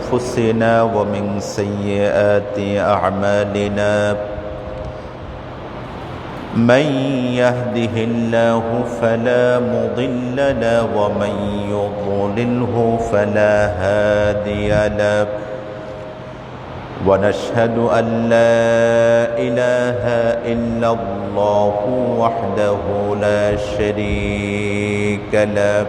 أنفسنا ومن سيئات أعمالنا من يهده الله فلا مضل له ومن يضلله فلا هادي له ونشهد أن لا إله إلا الله وحده لا شريك له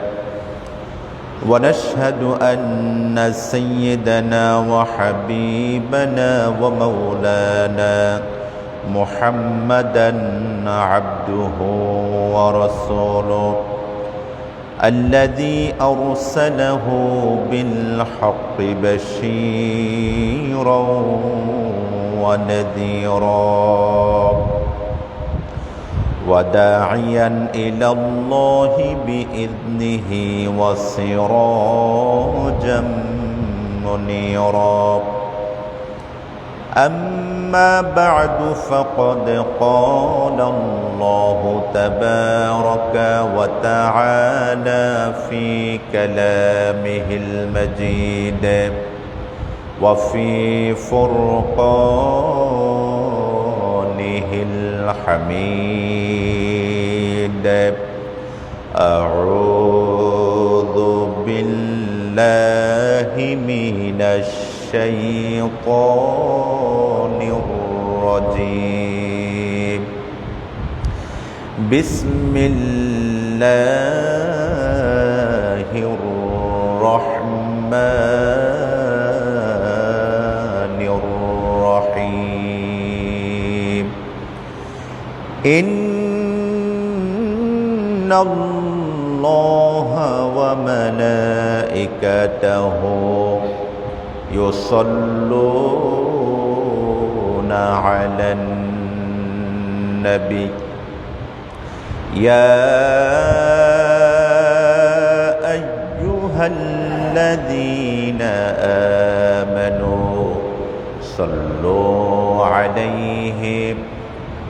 ونشهد أن سيدنا وحبيبنا ومولانا محمدًا عبده ورسوله الذي أرسله بالحق بشيرا ونذيرا وداعيا إلى الله بإذنه وسراجا منيرا أما بعد فقد قال الله تبارك وتعالى في كلامه المجيد وفي فرقانه الحميد أعوذ بالله من الشيطان الرجيم بسم الله الرحمن الرحيم إن الله وملائكته يصلون على النبي يا أيها الذين آمنوا صلوا عليه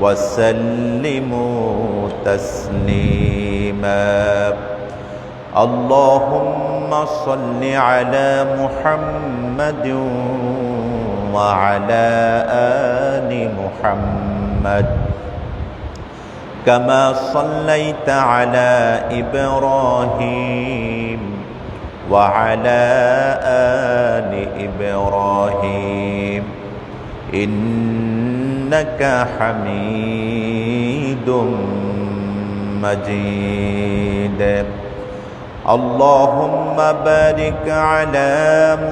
وسلموا تسليما اللهم صل على محمد وعلى آل محمد كما صليت على إبراهيم وعلى آل إبراهيم إنك حميد مجيد اللهم بارك على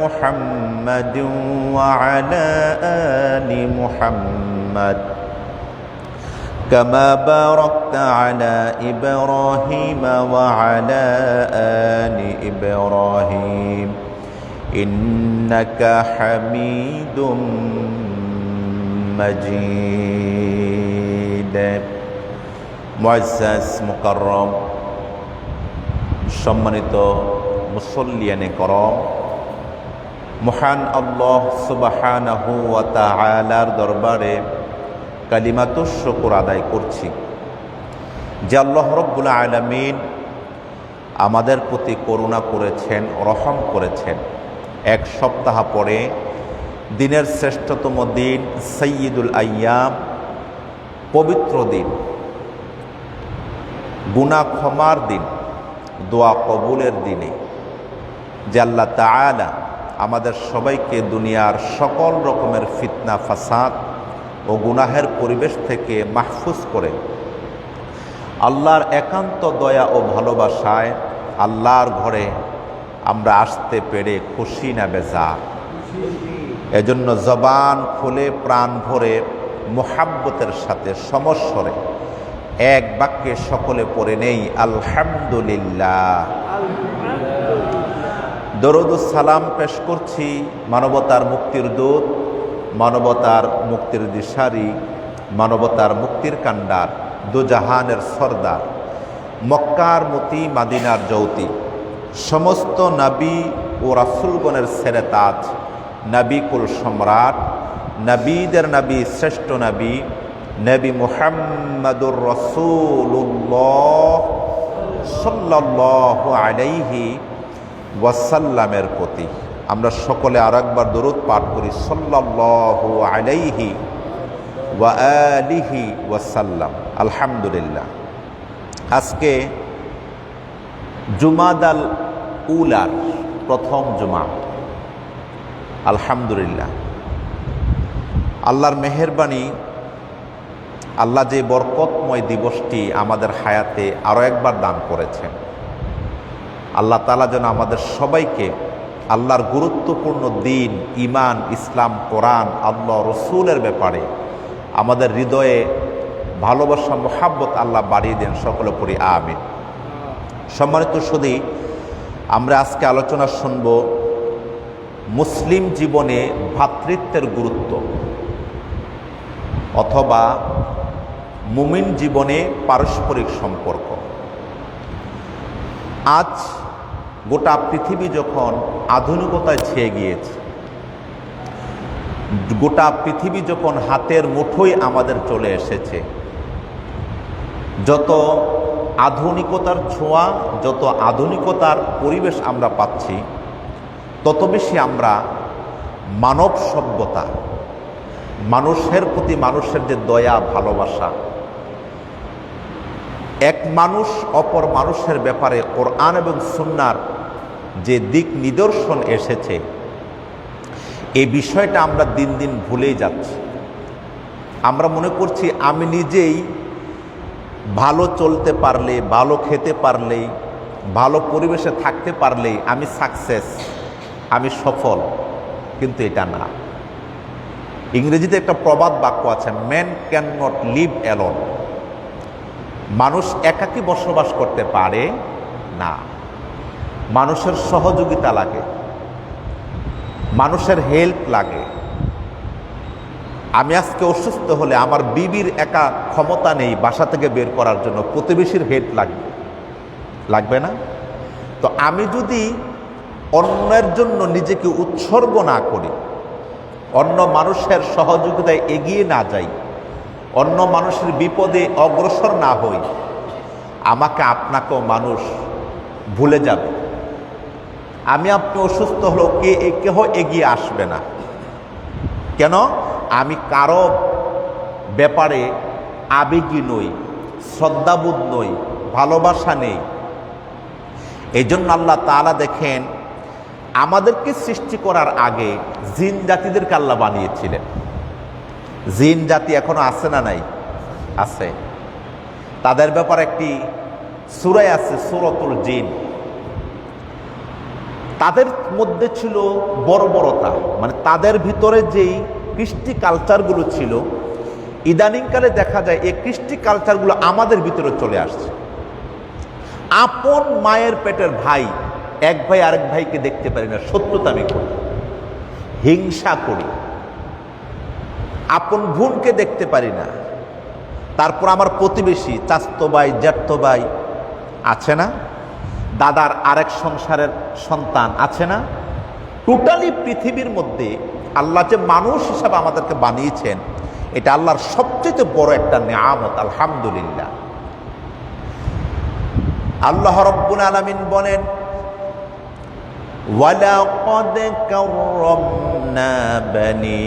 محمد وعلى آل محمد كما باركت على إبراهيم وعلى آل إبراهيم إنك حميد مجيد মুআজ্জাজ মুকাররম সম্মানিত মুসল্লিয়ানে করম, মহান আল্লাহ সুবহানাহু ওয়া তাআলার দরবারে কালিমাতুশ শুকর আদায় করছি যে আল্লাহ রাব্বুল আলামিন আমাদের প্রতি করুণা করেছেন, রহম করেছেন। এক সপ্তাহ পরে দিনের শ্রেষ্ঠতম দিন সাইয়্যিদুল আইয়াম, পবিত্র দিন, গুনাহ ক্ষমার দিন, দোয়া কবুলের দিনে যে আল্লাহ তাআলা আমাদের সবাইকে দুনিয়ার সকল রকমের ফিতনা ফাসাদ ও গুনাহের পরিবেশ থেকে মাহফুজ করে আল্লাহর একান্ত দয়া ও ভালোবাসায় আল্লাহর ঘরে আমরা আসতে পেরে খুশি না বেজার। এজন্য জবান খুলে প্রাণ ভরে মুহাব্বতের সাথে সমস্বরে এক বাক্যে সকলে পড়ে নেই আলহামদুলিল্লাহ। দরুদ ও সালাম পেশ করছি মানবতার মুক্তির দূত, মানবতার মুক্তির দিশারি, মানবতার মুক্তির কাণ্ডার, দুজাহানের সরদার, মক্কার মতি, মাদিনার জ্যোতি, সমস্ত নবী ও রাসূলগণের সেরেতাজ, নবী কুল সম্রাট, নবীদের নবী, শ্রেষ্ঠ নবী নবী মুহাম্মাদুর রাসূলুল্লাহ সাল্লাল্লাহু আলাইহি ওয়াসাল্লামের প্রতি আমরা সকলে আর একবার দরুদ পাঠ করি সাল্লাল্লাহু আলাইহি ওয়া আলিহি ওয়াসাল্লাম। আলহামদুলিল্লাহ, আজকে জুমাদাল উলার প্রথম জুমা। আলহামদুলিল্লাহ, আল্লাহর মেহেরবানি, আল্লাহ যে বরকতময় দিবসটি আমাদের হায়াতে আরও একবার দান করেছেন। আল্লাহ তাআলা যেন আমাদের সবাইকে আল্লাহর গুরুত্বপূর্ণ দিন, ঈমান, ইসলাম, কোরআন, আল্লাহ রসুলের ব্যাপারে আমাদের হৃদয়ে ভালোবাসা, মোহাব্বত আল্লাহ বাড়িয়ে দেন। সকলে পড়ি আমিন। সম্মানিত সুধী, আমরা আজকে আলোচনা শুনব মুসলিম জীবনে ভ্রাতৃত্বের গুরুত্ব, অথবা মুমিন জীবনে পারস্পরিক সম্পর্ক। আজ গোটা পৃথিবী যখন আধুনিকতায় ছেয়ে গিয়েছে, গোটা পৃথিবী যখন হাতের মুঠোয় আমাদের চলে এসেছে, যত আধুনিকতার ছোঁয়া, যত আধুনিকতার পরিবেশ আমরা পাচ্ছি, তত বেশি আমরা মানব সভ্যতা, মানুষের প্রতি মানুষের যে দয়া, ভালোবাসা, এক মানুষ অপর মানুষের ব্যাপারে কোরআন এবং সুন্নাহর যে দিক নিদর্শন এসেছে, এই বিষয়টা আমরা দিন দিন ভুলেই যাচ্ছি। আমরা মনে করছি আমি নিজেই ভালো চলতে পারলে, ভালো খেতে পারলেই, ভালো পরিবেশে থাকতে পারলেই আমি সাকসেস, আমি সফল। কিন্তু এটা না। ইংরেজিতে একটা প্রবাদ বাক্য আছে, man can not live alone. মানুষ একাকী বসবাস করতে পারে না। মানুষের সহযোগিতা লাগে, মানুষের হেল্প লাগে। আমি আজকে অসুস্থ হলে আমার বিবির একা ক্ষমতা নেই বাসা থেকে বের করার জন্য, প্রতিবেশীর হেল্প লাগবে না? তো আমি যদি অন্যের জন্য নিজেকে উৎসর্গ না করি, অন্য মানুষের সহযোগিতায় এগিয়ে না যাই, অন্য মানুষের বিপদে অগ্রসর না হই, আমাকে আপনাকেও মানুষ ভুলে যাবে। আমি আপনি অসুস্থ হলেও কেহ এগিয়ে আসবে না। কেন? আমি কারো ব্যাপারে আবেগী নই, শ্রদ্ধাবোধ নই, ভালোবাসা নেই। এই জন্য আল্লাহ তাআলা দেখেন, আমাদেরকে সৃষ্টি করার আগে জিন জাতিদেরকে আল্লাহ বানিয়েছিলেন। জিন জাতি এখনো আছে না নাই? আছে। তাদের ব্যাপারে একটি সূরা আছে, সূরাতুল জিন। তাদের মধ্যে ছিল বর্বরতা, মানে তাদের ভিতরে যেই কৃষ্টি কালচারগুলো ছিল, ইদানিংকালে দেখা যায় এই কৃষ্টি কালচারগুলো আমাদের ভিতরে চলে আসছে। আপন মায়ের পেটের ভাই, এক ভাই আরেক ভাইকে দেখতে পারি না, শত্রুতামি করি, হিংসা করি। আপন বোনকে দেখতে পারি না, তারপর আমার প্রতিবেশী, চাচতো ভাই, জ্যাঠতো ভাই আছে না, দাদার আরেক সংসারের সন্তান আছে না। টোটালি পৃথিবীর মধ্যে আল্লাহ যে মানুষ হিসাবে আমাদেরকে বানিয়েছেন, এটা আল্লাহর সবচেয়ে বড় একটা নিয়ামত। আলহামদুলিল্লাহ। আল্লাহ রাব্বুল আলামিন বলেন, ওয়ালাকাদ কাররামনা বনি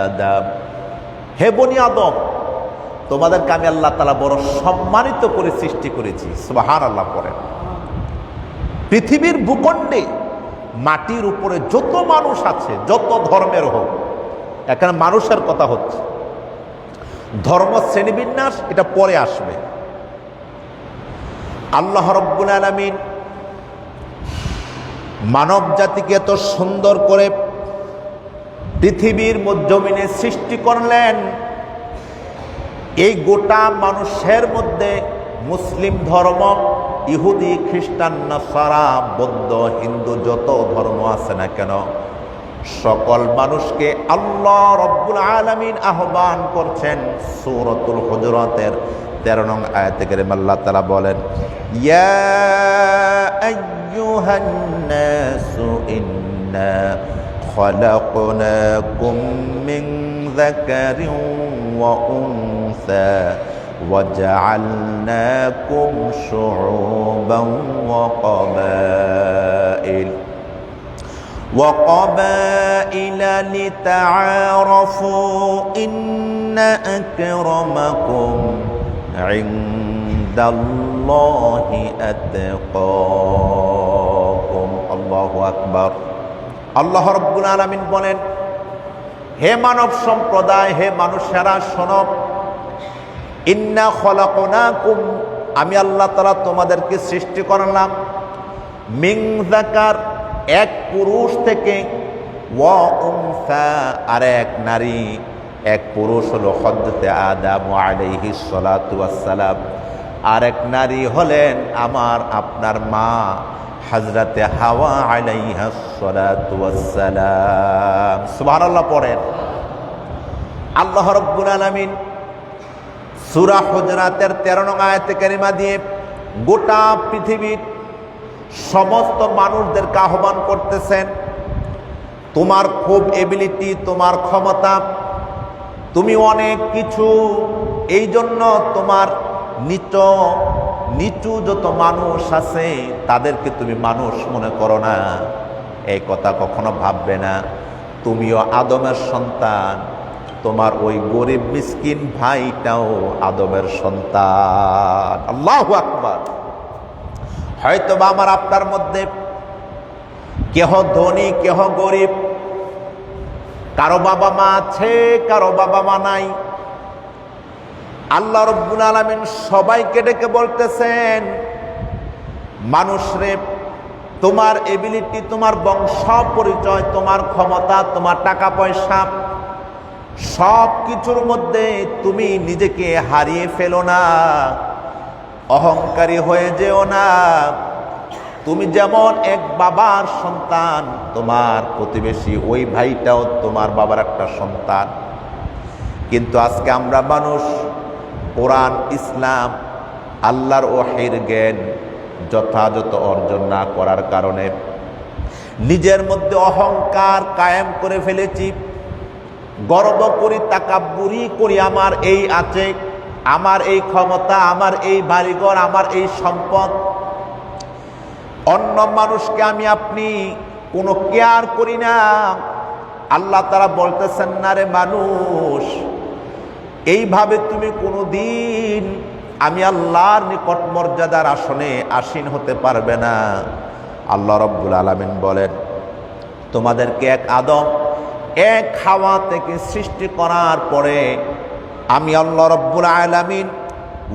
আদম। হে বনি আদম, তোমাদেরকে আমি আল্লাহ তাআলা বড় সম্মানিত করে সৃষ্টি করেছি। সুবহানাল্লাহ পড়েন। পৃথিবীর ভূখণ্ডে মাটির উপরে যত মানুষ আছে, যত ধর্মের হোক, এখানে মানুষের কথা হচ্ছে। ধর্ম শ্রেণীবিন্যাস এটা পরে আসবে। আল্লাহ রাব্বুল আলামিন মানব জাতিকে এত সুন্দর করে পৃথিবীর জমিনে সৃষ্টি করলেন। এই গোটা মানুষের মধ্যে মুসলিম ধর্ম, ইহুদি, খ্রিস্টান, নাসারা, বৌদ্ধ, হিন্দু, যত ধর্ম আছে না কেন, সকল মানুষকে আল্লাহ রাব্বুল আলামিন আহ্বান করছেন। সূরাতুল হুজুরাতের 13 নং আয়াতে কারিমা আল্লাহ তাআলা বলেন, ইয়া আইয়ুহান নাসু ইন্না খালাকনাকুম মিন যাকারিন ওয়া উনসা وجعلناكم شعوبا وقبائل وقبائل لتعارفوا إن أكرمكم عند الله أتقاكم الله أكبر আল্লাহ রাব্বুল আলামিন বলেন, হে মানব সম্প্রদায়, হে মানুষেরা শোনো, ইন্না খলাকনাকুম, আমি আল্লাহ তাআলা তোমাদেরকে সৃষ্টি করলাম, মিন যাকার, এক পুরুষ থেকে, ওয়া উনসা, আর এক নারী। এক পুরুষ হলো হযরতে আদম আলাইহিস সালাতু ওয়াস সালাম, আর এক নারী হলেন আমার আপনার মা হযরতে হাওয়া আলাইহাস সালাতু ওয়াস সালাম। সুবহানাল্লাহ পড়েন। আল্লাহ রাব্বুল আলামিন সূরা হুজরাতের 13 নং আয়াতে কারিমা দিয়ে গোটা পৃথিবীর সমস্ত মানুষদেরকে আহ্বান করতেছেন, তোমার খুব এবিলিটি, তোমার ক্ষমতা, তুমি অনেক কিছু, এই জন্য তোমার নিচু যত মানুষ আছে তাদেরকে তুমি মানুষ মনে করো না, এই কথা কখনো ভাববে না। তুমিও আদমের সন্তান, তোমার ওই গরিব মিসকিন ভাইটাও আদমের সন্তান। আল্লাহু আকবার। হয়তো বা আমার আপনার মধ্যে কেহ ধনী, কেহ গরিব, কারো বাবা মা আছে, কারো বাবা মা নাই। আল্লাহ রাব্বুল আলামিন সবাইকে ডেকে বলতেছেন, মানুষরে, তোমার এবিলিটি, তোমার বংশ পরিচয়, তোমার ক্ষমতা, তোমার টাকা পয়সা, সব কিছুর মধ্যে তুমি নিজেকে হারিয়ে ফেলো না, অহংকারী হয়ে যেও না। তুমি যেমন এক বাবার সন্তান, তোমার প্রতিবেশী ওই ভাইটাও তোমার বাবার একটা সন্তান। কিন্তু আজকে আমরা মানুষ কোরআন, ইসলাম, আল্লাহর ওহীর জ্ঞান যথাযথ অর্জন না করার কারণে নিজের মধ্যে অহংকার কায়েম করে ফেলেছি। গর্ব করি, তাকাব্বুরি করি, আমার এই আছে, আমার এই ক্ষমতা, আমার এই বাড়িঘর, আমার এই সম্পদ। অন্য মানুষকে আমি আপনি কোনো কেয়ার করি না। আল্লাহ তাআলা বলতেছেন, না রে মানুষ, এইভাবে তুমি কোনোদিন আমি আল্লাহর নিকট মর্যাদার আসনে আসীন হতে পারবে না। আল্লাহ রাব্বুল আলামিন বলেন, তোমাদেরকে এক আদম, এক হাওয়া থেকে সৃষ্টি করার পরে আমি আল্লাহ রাব্বুল আলামিন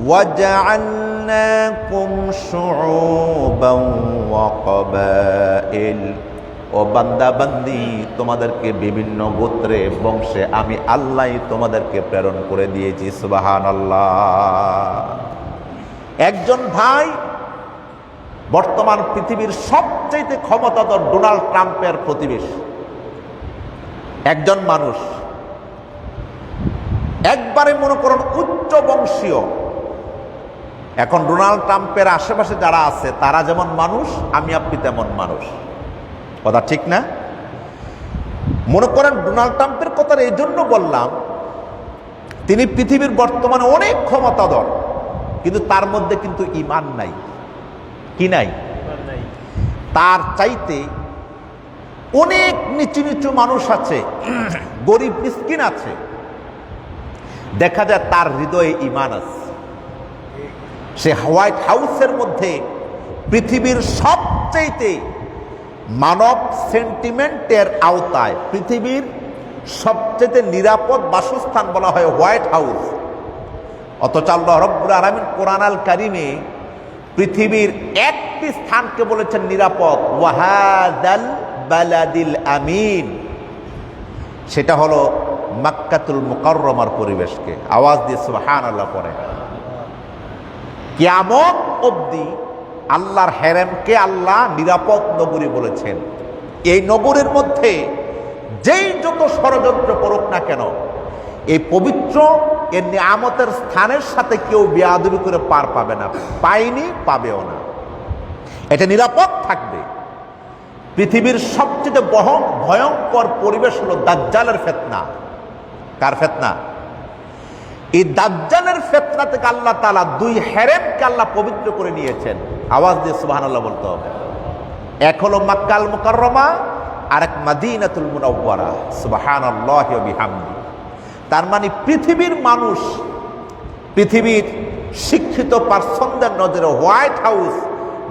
ওয়াজআলনাকুম শুউবান ওয়া ক্বাবাইল, ও বান্দা বান্দি, তোমাদেরকে বিভিন্ন গোত্রে বংশে আমি আল্লাহই তোমাদেরকে প্রেরণ করে দিয়েছি। সুবহানাল্লাহ। একজন ভাই বর্তমান পৃথিবীর সবচেয়ে ক্ষমতাধর ডোনাল্ড ট্রাম্পের প্রতিবেশী, একজন মানুষ, একবারে মনে করুন উচ্চ বংশীয়। এখন ডোনাল্ড ট্রাম্পের আশেপাশে যারা আছে তারা যেমন মানুষ, আমি আপনি তেমন মানুষ। কথা ঠিক না? মনে করেন ডোনাল্ড ট্রাম্পের কথা এই জন্য বললাম, তিনি পৃথিবীর বর্তমানে অনেক ক্ষমতাধর, কিন্তু তার মধ্যে কিন্তু ঈমান নাই। কি নাই? তার চাইতে অনেক নিচু নিচু মানুষ আছে, গরিব মিসকিন আছে, দেখা যায় তার হৃদয়ে ঈমান আছে। সে হোয়াইট হাউসের মধ্যে পৃথিবীর সবচেয়ে মানব সেন্টিমেন্টের আওতায় পৃথিবীর সবচেয়ে নিরাপদ বাসস্থান বলা হয় হোয়াইট হাউস। অথচ আল্লাহ রাব্বুল আলামিন কোরআন আল কারিমে পৃথিবীর একটি স্থানকে বলেছেন নিরাপদ, ওয়াহাদাল বালাদিল আমিন, সেটা হলো মক্কাতুল মুকাররমার পরিবেশকে। আওয়াজ দিয়ে সুবহানাল্লাহ পড়ে। কিয়ামত অবধি আল্লাহর হেরেমকে আল্লাহ নিরাপদ নগরী বলেছেন। এই নগরীর মধ্যে যেই যত ষড়যন্ত্র করুক না কেন, এই পবিত্র এর নিয়ামতের স্থানের সাথে কেউ বেয়াদবি করে পার পাবে না, পায়নি, পাবেও না। এটা নিরাপদ থাকবে। পৃথিবীর সবচেয়ে ভয়ঙ্কর পরিবেশ হলো দাজ্জালের ফিতনা। কার ফিতনা? এই দাজ্জালের ফিতনা থেকে আল্লাহ তাআলা দুই হেরেমকে আল্লাহ পবিত্র করে নিয়েছেন। আওয়াজ দিয়ে সুবহানাল্লাহ বলতে হবে। এক হলো মক্কাল মুকাররমা, আরেক মাদিনাতুল মুনাওয়ারা, সুবহানাল্লাহি ওয়া বিহামদি। তার মানে পৃথিবীর মানুষ, পৃথিবীর শিক্ষিত পার্সনদের নজরে হোয়াইট হাউস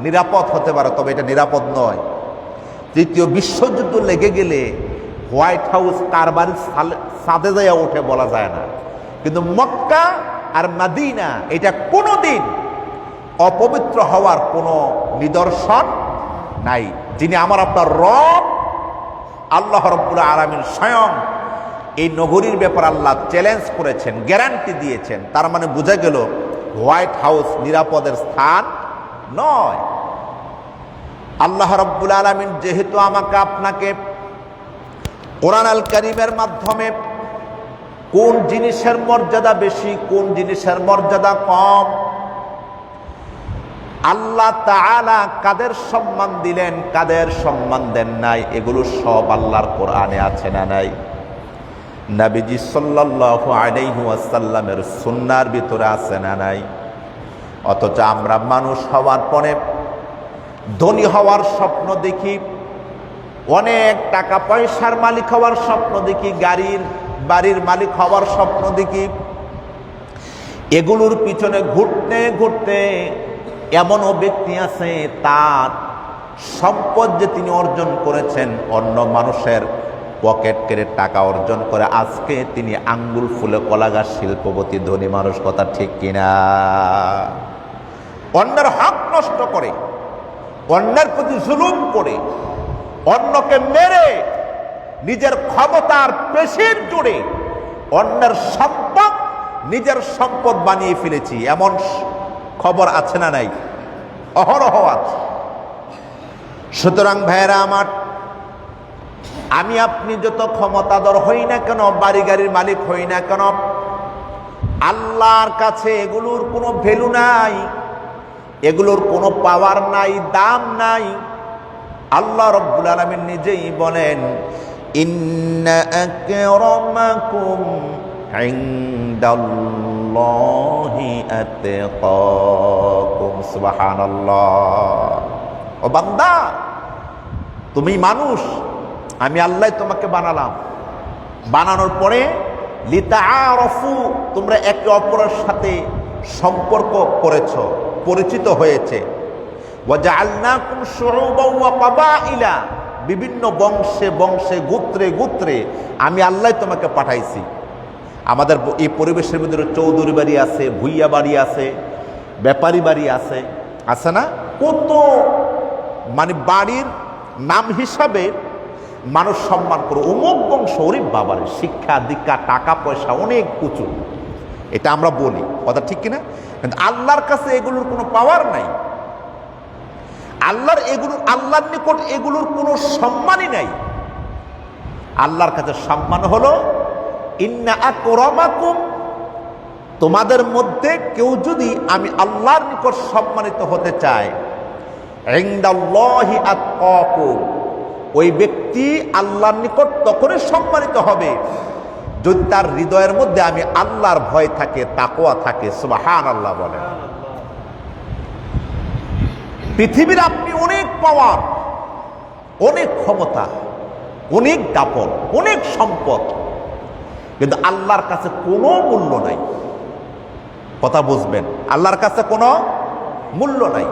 নিরাপদ হতে পারে, তবে এটা নিরাপদ নয়। তৃতীয় বিশ্বযুদ্ধ লেগে গেলে হোয়াইট হাউস কার বাড়ির ছাদে যাইয়া ওঠে বলা যায় না, কিন্তু মক্কা আর মাদিনা এটা কোনোদিন অপবিত্র হওয়ার কোনো নিদর্শন নাই। যিনি আমার আপনার রব আল্লাহ রাব্বুল আলামিন স্বয়ং এই নগরীর ব্যাপারে আল্লাহ চ্যালেঞ্জ করেছেন, গ্যারান্টি দিয়েছেন। তার মানে বোঝা গেল হোয়াইট হাউস নিরাপদের স্থান নয়। আল্লাহ রাব্বুল আলামিন যেহেতু আমাকে আপনাকে কোরআন আল কারীমের মাধ্যমে কোন জিনিসের মর্যাদা বেশি, কোন জিনিসের মর্যাদা কম, আল্লাহ তাআলা কাদের সম্মান দিলেন, কাদের সম্মান দেন নাই, এগুলো সব আল্লাহর কোরআনে আছে না নাই? নবীজি সাল্লাল্লাহু আলাইহি ওয়াসাল্লামের সুন্নাহর ভিতরে আছে না নাই? অথচ আমরা মানুষ হওয়ার পরে ধনী হওয়ার স্বপ্ন দেখি, অনেক টাকা পয়সার মালিক হওয়ার স্বপ্ন দেখি, গাড়ির বাড়ির মালিক হওয়ার স্বপ্ন দেখি। এগুলোর পিছনে ঘুরতে ঘুরতে এমনও ব্যক্তি আছে তার সম্পদ যে তিনি অর্জন করেছেন অন্য মানুষের পকেট কেটে টাকা অর্জন করে, আজকে তিনি আঙ্গুল ফুলে কলাগাছ শিল্পপতি ধনী মানুষ। কথা ঠিক কিনা? অন্যের হক নষ্ট করে, অন্যের প্রতি জুলুম করে, অন্যকে মেরে নিজের ক্ষমতার পেশির জুড়ে অন্যের সম্পদ নিজের সম্পদ বানিয়ে ফেলেছি, এমন খবর আছে না নাই? অহরহ আছে। সুতরাং ভাইয়েরা আমার, আমি আপনি যত ক্ষমতাধর হই না কেন, বাড়ি গাড়ির মালিক হই না কেন, আল্লাহর কাছে এগুলোর কোনো ভ্যালু নাই, এগুলোর কোনো পাওয়ার নাই, দাম নাই। আল্লাহ রাব্বুল আলামিন নিজেই বলেন, ইন্না আকরামাকুম ইনদাল্লাহি আতকাকুম। সুবহানাল্লাহ। ও বান্দা, তুমি মানুষ, আমি আল্লাহ তোমাকে বানালাম। বানানোর পরে লিতাআরাফু, তোমরা একে অপরের সাথে সম্পর্ক করেছ, পরিচিত হয়েছে। ওয়াজআলনাকুম শুউবান ওয়া ক্বাবাইলা, বিভিন্ন বংশে বংশে গোত্রে গোত্রে আমি আল্লাহ তোমাকে পাঠাইছি। আমাদের এই পরিবেশের ভিতরে চৌধুরী বাড়ি আছে, ভুইয়া বাড়ি আছে, ব্যাপারী বাড়ি আছে, আছে না? কত মানে বাড়ির নাম হিসাবে মানুষ সম্মান করে, অমুক বংশ, ওরে বাবারে, শিক্ষা দীক্ষা টাকা পয়সা অনেক উঁচু, এটা আমরা বলি। কথা ঠিক কিনা? কিন্তু আল্লাহর কাছে এগুলোর কোনো পাওয়ার নাই। আল্লাহর নিকট এগুলোর কোনো সম্মানই নাই। আল্লাহর কাছে সম্মান হলো ইন্না আকরামাকুম, তোমাদের মধ্যে কেউ যদি আমি আল্লাহর নিকট সম্মানিত হতে চায়, ইনদাল্লাহি আতকাকুম, ওই ব্যক্তি আল্লাহর নিকট তখনই সম্মানিত হবে যদি তার হৃদয়ের মধ্যে আমি আল্লাহর ভয় থাকে, তাকওয়া থাকে। সুবহানাল্লাহ বলেন। পৃথিবীর আপনি অনেক পাওয়ার, অনেক ক্ষমতা, অনেক দাপট, অনেক সম্পদ, কিন্তু আল্লাহর কাছে কোনো মূল্য নাই। কথা বুঝবেন, আল্লাহর কাছে কোনো মূল্য নাই।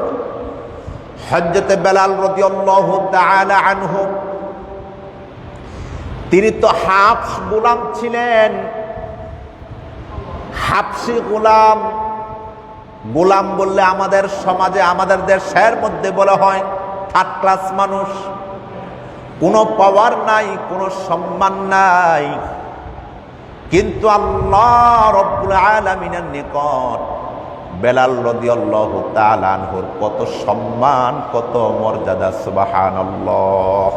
হযরত বেলাল রাদিয়াল্লাহু তাআলা আনহু, তিনি তো হাফস গোলাম ছিলেন। হাফসি গোলাম, গোলাম বললে আমাদের সমাজে, আমাদের দেশের মধ্যে বলা হয় থার্ড ক্লাস মানুষ, কোনো পাওয়ার নাই, কোনো সম্মান নাই। কিন্তু আল্লাহ রাব্বুল আলামিনের নিকট বেলাল রাদিয়াল্লাহু তাআলা আনহুর কত সম্মান, কত মর্যাদা। সুবহানাল্লাহ।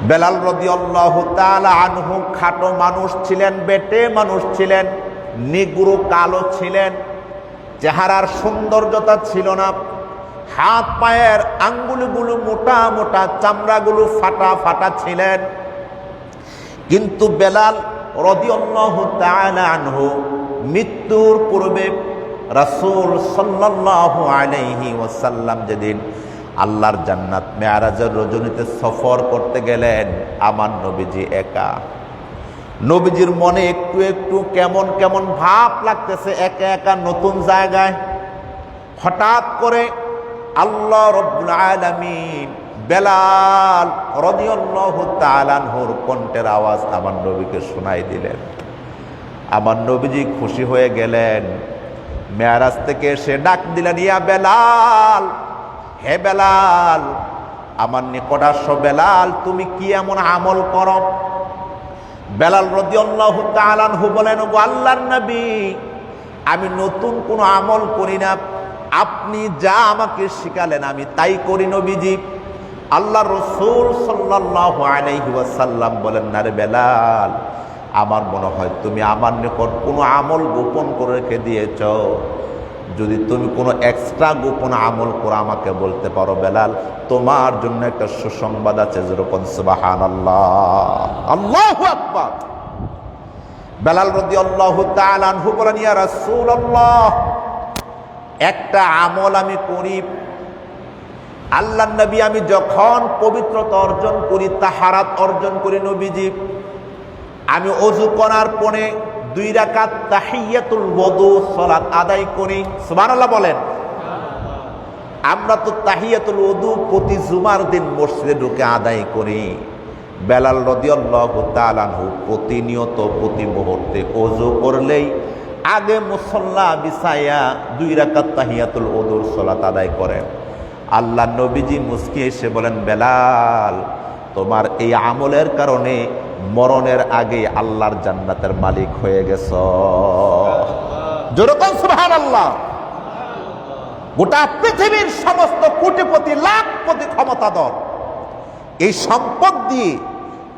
বেলাল রাদিয়াল্লাহু তাআলা আনহু খাটো মানুষ ছিলেন, বেটে মানুষ ছিলেন, নিগ্রো কালো ছিলেন, চেহারার সৌন্দর্যতা ছিল না, হাত পায়ের আঙ্গুলগুলো মোটা মোটা, চামড়াগুলো ফাটা ফাটা ছিলেন। কিন্তু বেলাল রাদিয়াল্লাহু তাআলা আনহু মৃত্যুর পূর্বে রাসূল সাল্লাল্লাহু আলাইহি ওয়াসাল্লাম যেদিন আল্লাহর জান্নাত মেরাজের রজনীতে সফর করতে গেলেন আমার নবীজি একা। নবীজির মনে একটু একটু কেমন কেমন ভাব লাগতেছে, একা একা নতুন জায়গায়। হঠাৎ করে আল্লাহ রাব্বুল আলামিন বেলাল রাদিয়াল্লাহু তাআলা আনহুর কণ্ঠের আওয়াজ আমার নবীকে শোনাই দিলেন। আমার নবীজি খুশি হয়ে গেলেন। মেরাজ থেকে এসে ডাক দিলেন, ইয়া বেলাল, হে বেলাল, আমার নিকট আসো। বেলাল, তুমি কি এমন আমল করো? বেলাল রাদিয়াল্লাহু তাআলা আনহু বলেন, ও আল্লাহর নবী, আমি নতুন কোনো আমল করি না, আপনি যা আমাকে শিখালেন আমি তাই করি নবীজি। আল্লাহ রাসূল সাল্লাল্লাহু আলাইহি ওয়াসাল্লাম বলেন, না রে বেলাল, আমার মনে হয় তুমি আমার নিকট কোনো আমল গোপন করে রেখে দিয়েছ। যদি তুমি কোনো এক্সট্রা গোপন আমল করে আমাকে বলতে পারো বেলাল, তোমার জন্য একটা সুসংবাদ আছে। যেরকম সুবহানাল্লাহ, আল্লাহু আকবার। বেলাল রাদিয়াল্লাহু তাআলা আনহু বলেন, ইয়া রাসূলুল্লাহ, একটা আমল আমি করি। আল্লাহর নবী, আমি যখন পবিত্রতা অর্জন করি, তাহারাত অর্জন করি নবীজি, আমি ওযু করার পরে 2 রাকাত তাহিয়াতুল ওযু সালাত আদায় করি। সুবহানাল্লাহ বলেন। আমরা তো তাহিয়াতুল ওযু প্রতি জুমার দিন মসজিদে ঢুকে আদায় করি। বেলাল রাদিয়াল্লাহু তাআলা আনহু প্রতিনিয়ত প্রতি মুহূর্তে ওযু করলেই আগে মুসাল্লা বিছায়া 2 রাকাত তাহিয়াতুল ওযুর সালাত আদায় করেন। আল্লাহ নবীজি মুস্কি এসে বলেন, বেলাল, তোমার এই আমলের কারণে মরণের আগে আল্লাহর জান্নাতের মালিক হয়ে গেছ। যেরকম সুবহানাল্লাহ। গোটা পৃথিবীর সমস্ত কোটিপতি লাখপতি ক্ষমতাধর এই সম্পদ দিয়ে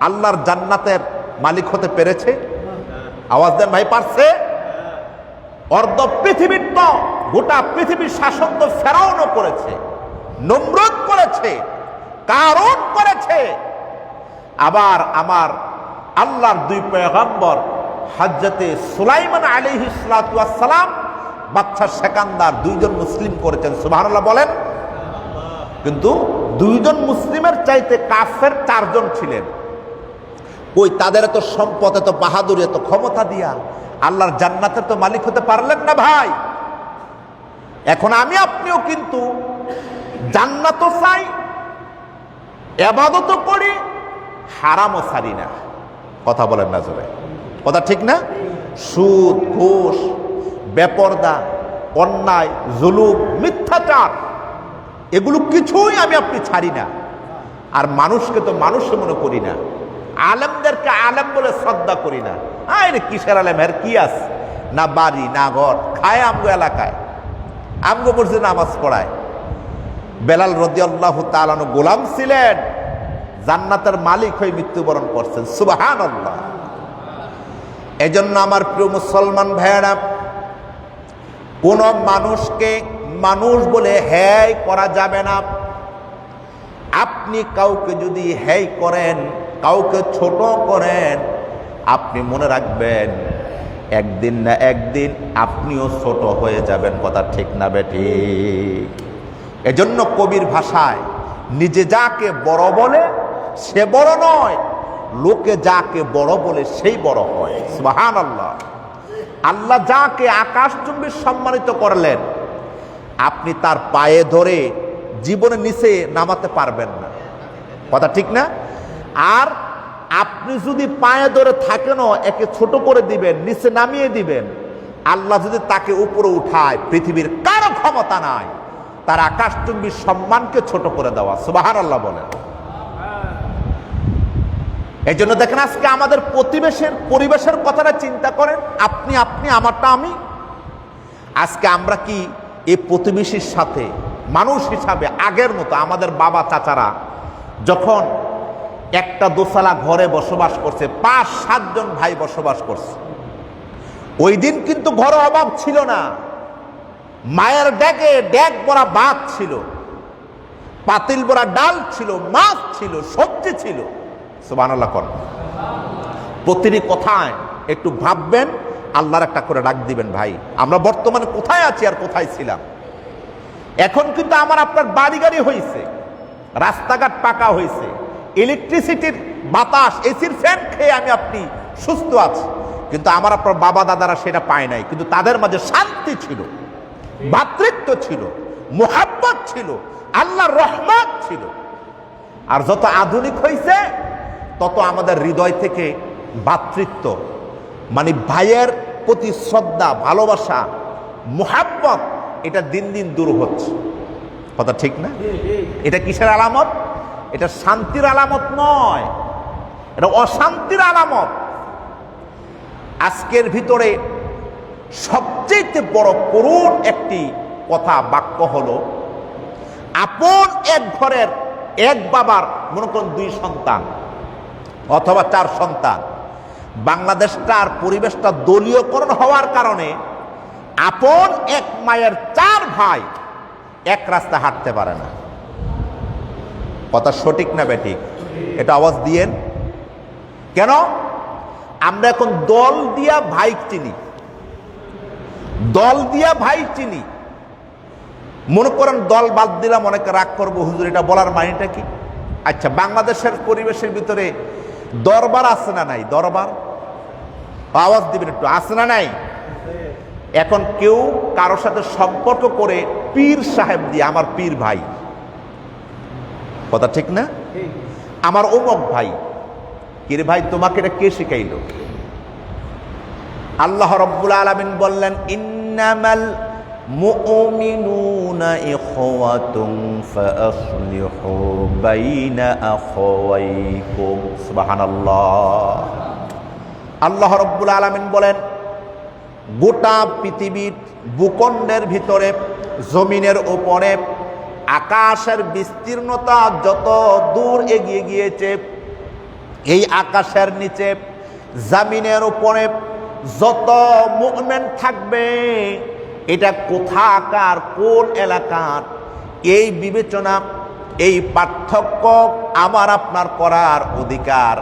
আল্লাহর জান্নাতের মালিক হতে পেরেছে? আওয়াজ দেন ভাই, পারছে? অর্ধ পৃথিবীর তো, গোটা পৃথিবীর শাসন তো ফেরাউনও করেছে, নমরুদ করেছে, কারুন করেছে। আবার আমার আল্লাহর 2 পয়গম্বর হযরতে সুলাইমান আলাইহিস সালাতু ওয়াস সালাম, বাদশা সেকান্দার 2 জন মুসলিম করেছেন। সুবহানাল্লাহ বলেন। কিন্তু 2 জন মুসলিমের চাইতে কাফের 4 জন ছিলেন। কই তাদের এত সম্পদ, এত বাহাদুরি, এত ক্ষমতা দিয়া আল্লাহর জান্নাতের তো মালিক হতে পারলেন না ভাই। এখন আমি আপনিও কিন্তু জান্নাতও চাই, ইবাদতও করি, হারামও ছাড়ি না। কথা বলেন না জোরে, কথা ঠিক না? সুদ, ঘুষ, বেপরদা, অন্যায়, জুলুম, মিথ্যাচার, এগুলো কিছুই আমি আপনি ছাড়ি না। আর মানুষকে তো মানুষ মনে করি না, আলেমদেরকে আলেম বলে শ্রদ্ধা করি না। আরে কিসের আলেম, এর কি আছে? না বাড়ি না ঘর, খায় আমগো এলাকায়, আমগো মসজিদে নামাজ পড়ায়। বেলাল রাদিয়াল্লাহু তাআলা আনহু গোলাম ছিলেন, জান্নাতের মালিক হয়ে মৃত্যুবরণ করছেন। সুবহানাল্লাহ। এজন্য আমার প্রিয় মুসলমান ভাইয়েরা, কোন মানুষকে মানুষ বলে হেয় করা যাবে না। আপনি কাউকে যদি হেয় করেন, কাউকে ছোট করেন, আপনি মনে রাখবেন একদিন না একদিন আপনিও ছোট হয়ে যাবেন। কথা ঠিক না বেঠিক? এজন্য কবির ভাষায়, নিজে যাকে বড় বলে সে বড় নয়, লোকে যাকে বড় বলে সেই বড় হয়। সুবহানাল্লাহ। আল্লাহ যাকে আকাশচুম্বী সম্মানিত করলেন, আপনি তার পায়ে ধরে জীবনে নিচে নামাতে পারবেন না। কথা ঠিক না? আর আপনি যদি পায়ে ধরে থাকেনও, একে ছোট করে দিবেন, নিচে নামিয়ে দিবেন। আল্লাহ যদি তাকে উপরে উঠায়, পৃথিবীর কারো ক্ষমতা নাই তার আকাশচুম্বী সম্মানকে ছোট করে দেওয়া। সুবহানাল্লাহ বলেন। এই জন্য দেখেন, আজকে আমাদের পরিবেশের কথাটা চিন্তা করেন। আপনি আমারটা আমি। আজকে আমরা কি এই প্রতিবেশীর সাথে মানুষ হিসাবে আগের মতো? আমাদের বাবা চাচারা যখন একটা দোতলা ঘরে বসবাস করছে, 5-7 জন ভাই বসবাস করছে, ওই দিন কিন্তু ঘরে অভাব ছিল না। মায়ের ড্যাগ ভরা ভাত ছিল, পাতিল ভরা ডাল ছিল, মাছ ছিল, সবজি ছিল। সুবহানাল্লাহ কর। প্রতিটি কথায় একটু ভাববেন, আল্লাহর একটা করে ডাক দিবেন, ভাই আমরা বর্তমানে কোথায় আছি আর কোথায় ছিলাম। এখন কিন্তু আমার আপনার বাড়ি গাড়ি হয়েছে, রাস্তাঘাট পাকা হয়েছে, ইলেকট্রিসিটির বাতাস, এসির ফ্যান খেয়ে আমি আপনি সুস্থ আছি। কিন্তু আমার আপনার বাবা দাদারা সেটা পায় নাই, কিন্তু তাদের মাঝে শান্তি ছিল, ভ্রাতৃত্ব ছিল, মুহাব্বত ছিল, আল্লাহর রহমত ছিল। আর যত আধুনিক হয়েছে তত আমাদের হৃদয় থেকে ভ্রাতৃত্ব, মানে ভাইয়ের প্রতি শ্রদ্ধা, ভালোবাসা, মুহাব্বত, এটা দিন দিন দূর হচ্ছে। কথা ঠিক না? এটা কিসের আলামত? এটা শান্তির আলামত নয়, এটা অশান্তির আলামত। আজকের ভিতরে সবচেয়ে বড় করুণ একটি কথা, বাক্য হলো, আপন এক ঘরের এক বাবার মনে করুন 2 সন্তান অথবা 4 সন্তান। বাংলাদেশটার পরিবেশটা দলীয়করণ হওয়ার কারণে আপন এক মায়ের 4 ভাই এক রাস্তা হাঁটতে পারে না। কথা সঠিক না বেঠিক? এটা আওয়াজ দিয়েন। কেন? আমরা এখন দল দিয়া ভাই চিনি, দল দিয়া ভাই চিনি। মনে করেন দল বাদ দিলাম, অনেকে রাগ করবো, হুজুর এটা বলার মানেটা কি? আচ্ছা, বাংলাদেশের পরিবেশের ভিতরে দরবার আছে না নাই? দরবার, আওয়াজ দিবেন একটু, আছে না নাই? এখন কেউ কারোর সাথে সম্পর্ক করে পীর সাহেব দিয়ে, আমার পীর ভাই, কথা ঠিক না? আমার অমুক ভাই। কিরে ভাই, তোমাকে এটা কে শিখাইল? আল্লাহ রাব্বুল আলামিন বললেন, ইন্নামাল মুমিনুনা ইখওয়াতুন ফাআসলিহু বাইনা আখাওয়াইকুম। সুবহানাল্লাহ। আল্লাহ রাব্বুল আলামিন বলেন, গোটা পৃথিবীর ভূখণ্ডের ভিতরে, জমিনের উপরে, আকাশের বিস্তীর্ণতা যত দূর এগিয়ে গিয়েছে, এই আকাশের নিচে, জমিনের উপরে যত মুমিন থাকবে, এটা কোথাকার, কোন এলাকার, এই বিবেচনা, এই পার্থক্য আমার আপনার করার অধিকার,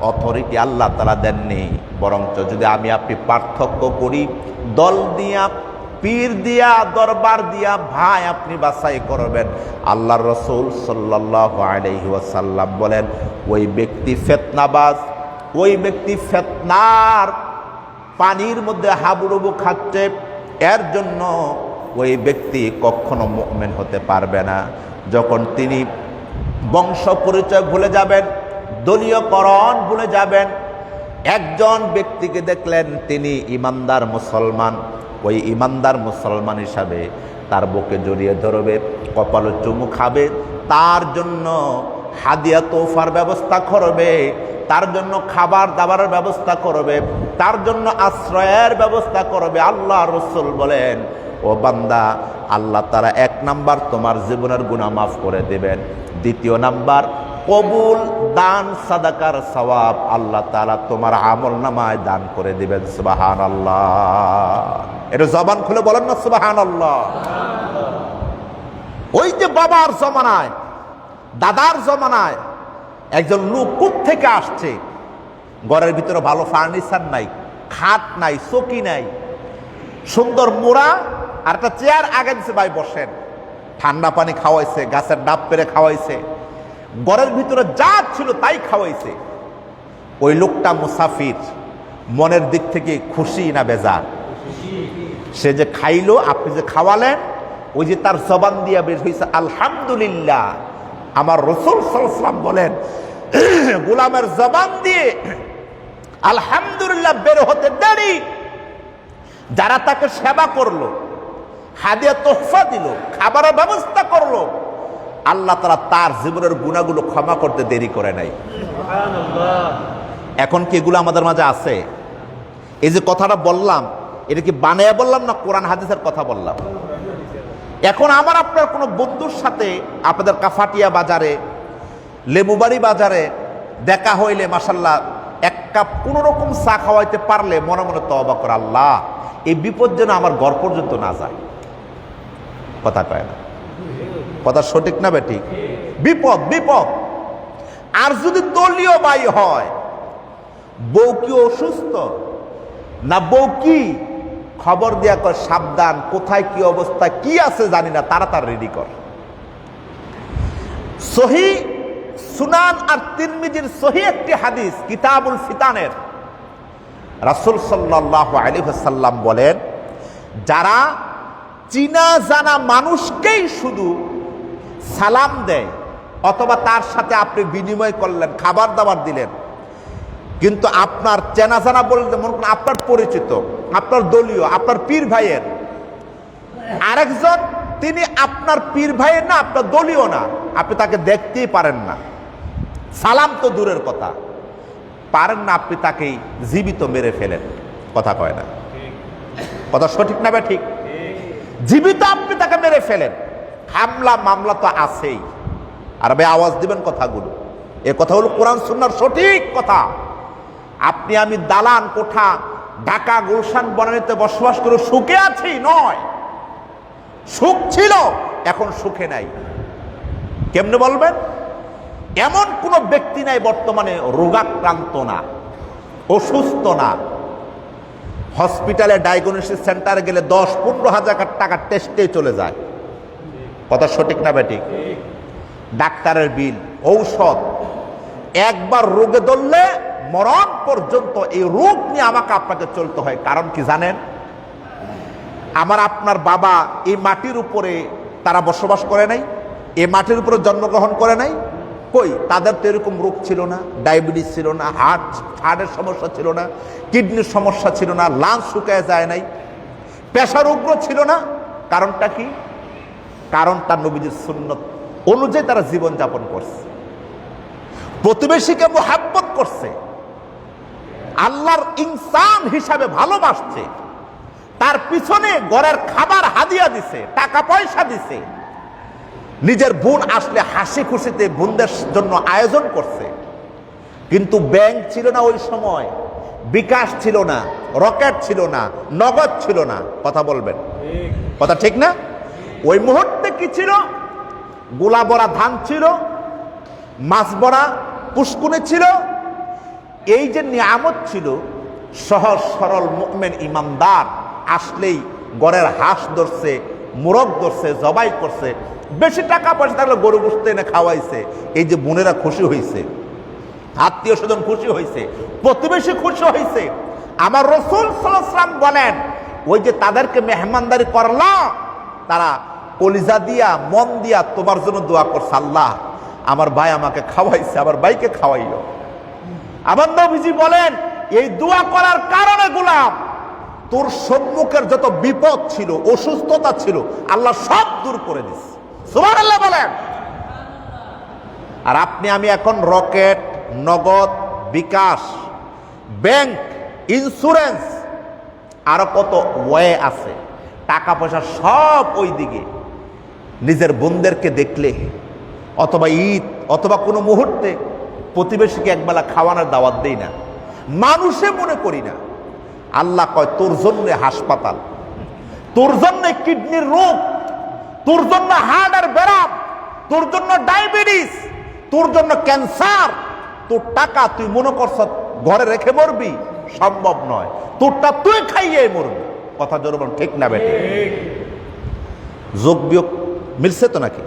অথরিটি আল্লাহ তাআলা দেননি। বরঞ্চ যদি আমি আপনি পার্থক্য করি, দল দিয়া, পীর দিয়া, দরবার দিয়া ভাই আপনি বাছাই করবেন, আল্লাহর রাসূল সাল্লাল্লাহু আলাইহি ওয়াসাল্লাম বলেন, ওই ব্যক্তি ফিতনাবাজ, ওই ব্যক্তি ফিতনার পানির মধ্যে হাবুডুবু খাচ্ছে, এর জন্য ওই ব্যক্তি কখনো মুমিন হতে পারবে না। যখন তিনি বংশ পরিচয় ভুলে যাবেন, দলীয়করণ ভুলে যাবেন, একজন ব্যক্তিকে দেখলেন তিনি ইমানদার মুসলমান, ওই ইমানদার মুসলমান হিসাবে তার বুকে জড়িয়ে ধরবে, কপালে চুমু খাবে, তার জন্য হাদিয়া তোফার ব্যবস্থা করবে, তার জন্য খাবার দাবারের ব্যবস্থা করবে, তার জন্য আশ্রয়ের ব্যবস্থা করবে। আল্লাহ রাসূল বলেন, ও বান্দা, আল্লাহ তাআলা 1 নাম্বার তোমার জীবনের গুনাহ মাফ করে দেবেন, 2 নাম্বার কবুল দান সাদাকার সওয়াব আল্লাহ তাআলা তোমার আমলনামায় দান করে দিবেন। সুবহানাল্লাহ। এটা জবান খুলে বলেন না সুবহানাল্লাহ। ওই যে বাবার জমানায়, দাদার জমানায় একজন লোক কোত্থেকে আসছে, ঘরের ভিতরে ভালো ফার্নিচার নাই, খাট নাই, চৌকি নাই, সুন্দর মোড়া আর একটা চেয়ার আগে দিছে, ভাই বসেন, ঠান্ডা পানি খাওয়াইছে, গাছের ডাব পেরে খাওয়াইছে, ঘরের ভিতরে যা ছিল তাই খাওয়াইছে। ওই লোকটা মুসাফির, মনের দিক থেকে খুশি না বেজার? সে যে খাইলো, আপনি যে খাওয়ালেন, ওই যে তার জবান দিয়া বের হয়েছে আলহামদুলিল্লাহ। আমার রাসূল সাল্লাল্লাহু আলাইহি ওয়াসাল্লাম বলেন, গোলামের জবান দিয়ে আলহামদুলিল্লাহ বের হতে দেরি, যারা তাকে সেবা করলো, হাদিয়া তোহফা দিল, খাবারের ব্যবস্থা করলো, আল্লাহ তাআলা তার জীবনের গুনাহগুলো ক্ষমা করতে দেরি করে নাই। এখন কি এগুলো আমাদের মাঝে আছে? এই যে কথাটা বললাম, এটা কি বানায়া বললাম না কোরআন হাদিসের কথা বললাম? এখন আমার আপনার কোনো বন্ধুর সাথে আপনাদের কাফাটিয়া বাজারে, লেবুবাড়ি বাজারে দেখা হইলে মাশাআল্লাহ 1 কাপ কোনো রকম চা খাওয়াইতে পারলে মনে মনে তওবা করে, আল্লাহ এই বিপদ যেন আমার ঘর পর্যন্ত না যায়। কথা কয় না? কথা সঠিক না বেঠিক? বিপদ বিপদ। আর যদি দলীয় ভাই হয়, বউ কি অসুস্থ না বউ কি খবর দিয়া কর সাবধান, কোথায় কি অবস্থা কি আছে জানি না, তাড়াতাড়ি রেডি কর। সহিহ সুনান আর তিরমিজির সহিহ একটি হাদিস কিতাবুল ফিতানের রাসূল সাল্লাল্লাহু আলাইহি ওয়াসাল্লাম বলেন, যারা চিনা জানা মানুষকেই শুধু সালাম দেয় অথবা তার সাথে আপনি বিনিময় করলেন, খাবার দাবার দিলেন, কিন্তু আপনার চেনা জানা বলতে মনে করেন আপনার পরিচিত, আপনার দলীয়, আপনার পীর ভাইয়ের আরেকজন, তিনি আপনার পীর ভাইয়ের না, আপনার দলীয় না, আপনি তাকে দেখতেই পারেন না, সালাম তো দূরের কথা, পারেন না, আপনি তাকে জীবিত মেরে ফেলেন। কথা কয় না, কথা সঠিক না ঠিক? জীবিত আপনি তাকে মেরে ফেলেন, হামলা মামলা তো আছেই। আর ভাই আওয়াজ দিবেন কথাগুলো, এ কথা হলো কোরআন সুন্নাহর সঠিক কথা। আপনি আমি দালান কোঠা ঢাকা গুলশান বনানীতে বসবাস করে সুখে আছি নয়, সুখ ছিল এখন সুখে নাই। কেমনে বলবেন? এমন কোন ব্যক্তি নাই বর্তমানে রোগাক্রান্ত না, অসুস্থ না, হসপিটালে ডায়াগনোসিস সেন্টারে গেলে 10-15 হাজার টাকা টেস্টে চলে যায়। কথা সঠিক না বেঠিক? ডাক্তারের বিল, ঔষধ, একবার রোগে ধরলে মরণ পর্যন্ত এই রোগ নিয়ে আমাকে আপনাকে চলতে হয়। কারণ কি জানেন? আমার আপনার বাবা এই মাটির উপরে তারা বসবাস করে নাই, এই মাটির উপরে জন্মগ্রহণ করে নাই, কই তাদের তো এরকম রোগ ছিল না, ডায়াবেটিস ছিল না, হার্টের সমস্যা ছিল না, কিডনির সমস্যা ছিল না, লাংস শুকায় যায় নাই, প্রেসার উগ্র ছিল না। কারণটা কি? কারণ তার নবীজির সুন্নত অনুযায়ী তারা জীবন যাপন করছে, প্রতিবেশীকে মুহাব্বত করছে, আল্লাহর ইনসান হিসাবে ভালোবাসছে, তার পিছনে ঘরের খাবার হাদিয়া দিছে, টাকা পয়সা দিছে, নিজের বোন আসলে হাসি খুশিতে বোনদের জন্য আয়োজন করছে। কিন্তু ব্যাংক ছিল না ওই সময়, বিকাশ ছিল না, রকেট ছিল না, নগদ ছিল না। কথা বলবেন, কথা ঠিক না? ওই মুহূর্তে কি ছিল? গোলা বড়া ধান ছিল, মাছ বড়া পুষ্কুনি ছিল। এই যে নিয়ামত ছিল, সহজ সরল মুমিন ইমানদার আসলেই গড়ের হাঁস ধরছে, মোরগ ধরছে, জবাই করছে, বেশি টাকা পয়সা থাকলে গরু বুঝতে এনে খাওয়াইছে। এই যে বোনেরা খুশি হয়েছে, আত্মীয় স্বজন খুশি হয়েছে, প্রতিবেশী খুশি হয়েছে। আমার রাসূল সাল্লাল্লাহু আলাইহি ওয়াসাল্লাম বলেন, ওই যে তাদেরকে মেহমানদারি করলাম, তারা কলিজা দিয়া মন দিয়া তোমার জন্য দোয়া করছে, আল্লাহ আমার ভাই আমাকে খাওয়াইছে, আমার ভাইকে খাওয়াইও। আমার নবীজি বলেন, এই দোয়া করার কারণে গোলাম তোর সম্মুখের যত বিপদ ছিল, অসুস্থতা ছিল, আল্লাহ সব দূর করে দিচ্ছে। সুবহানাল্লাহ বলেন। আর আপনি আমি এখন রকেট, নগদ, বিকাশ, ব্যাংক, ইন্স্যুরেন্স, আরো কত ওয়ে আছে, টাকা পয়সা সব ওই দিকে। নিজের বোনদেরকে দেখলে অথবা ঈদ অথবা কোনো মুহূর্তে প্রতিবেশীকে একবেলা খাওয়ানোর দাওয়াত দেই না, মানুষে মনে করি না। আল্লাহ কয় তোর জন্য হাসপাতাল, তোর জন্য কিডনির রোগ, তোর জন্য হার্টের ব্যারাম, তোর জন্য ডায়াবেটিস, তোর জন্য ক্যান্সার। তোর টাকা তুই মনে করছ ঘরে রেখে মরবি, সম্ভব নয়। তোরটা তুই খাইয়ে মরবি। কথা জোরে বলুন, ঠিক না বেটে? যোগ বিয়োগ মিলছে তো নাকি?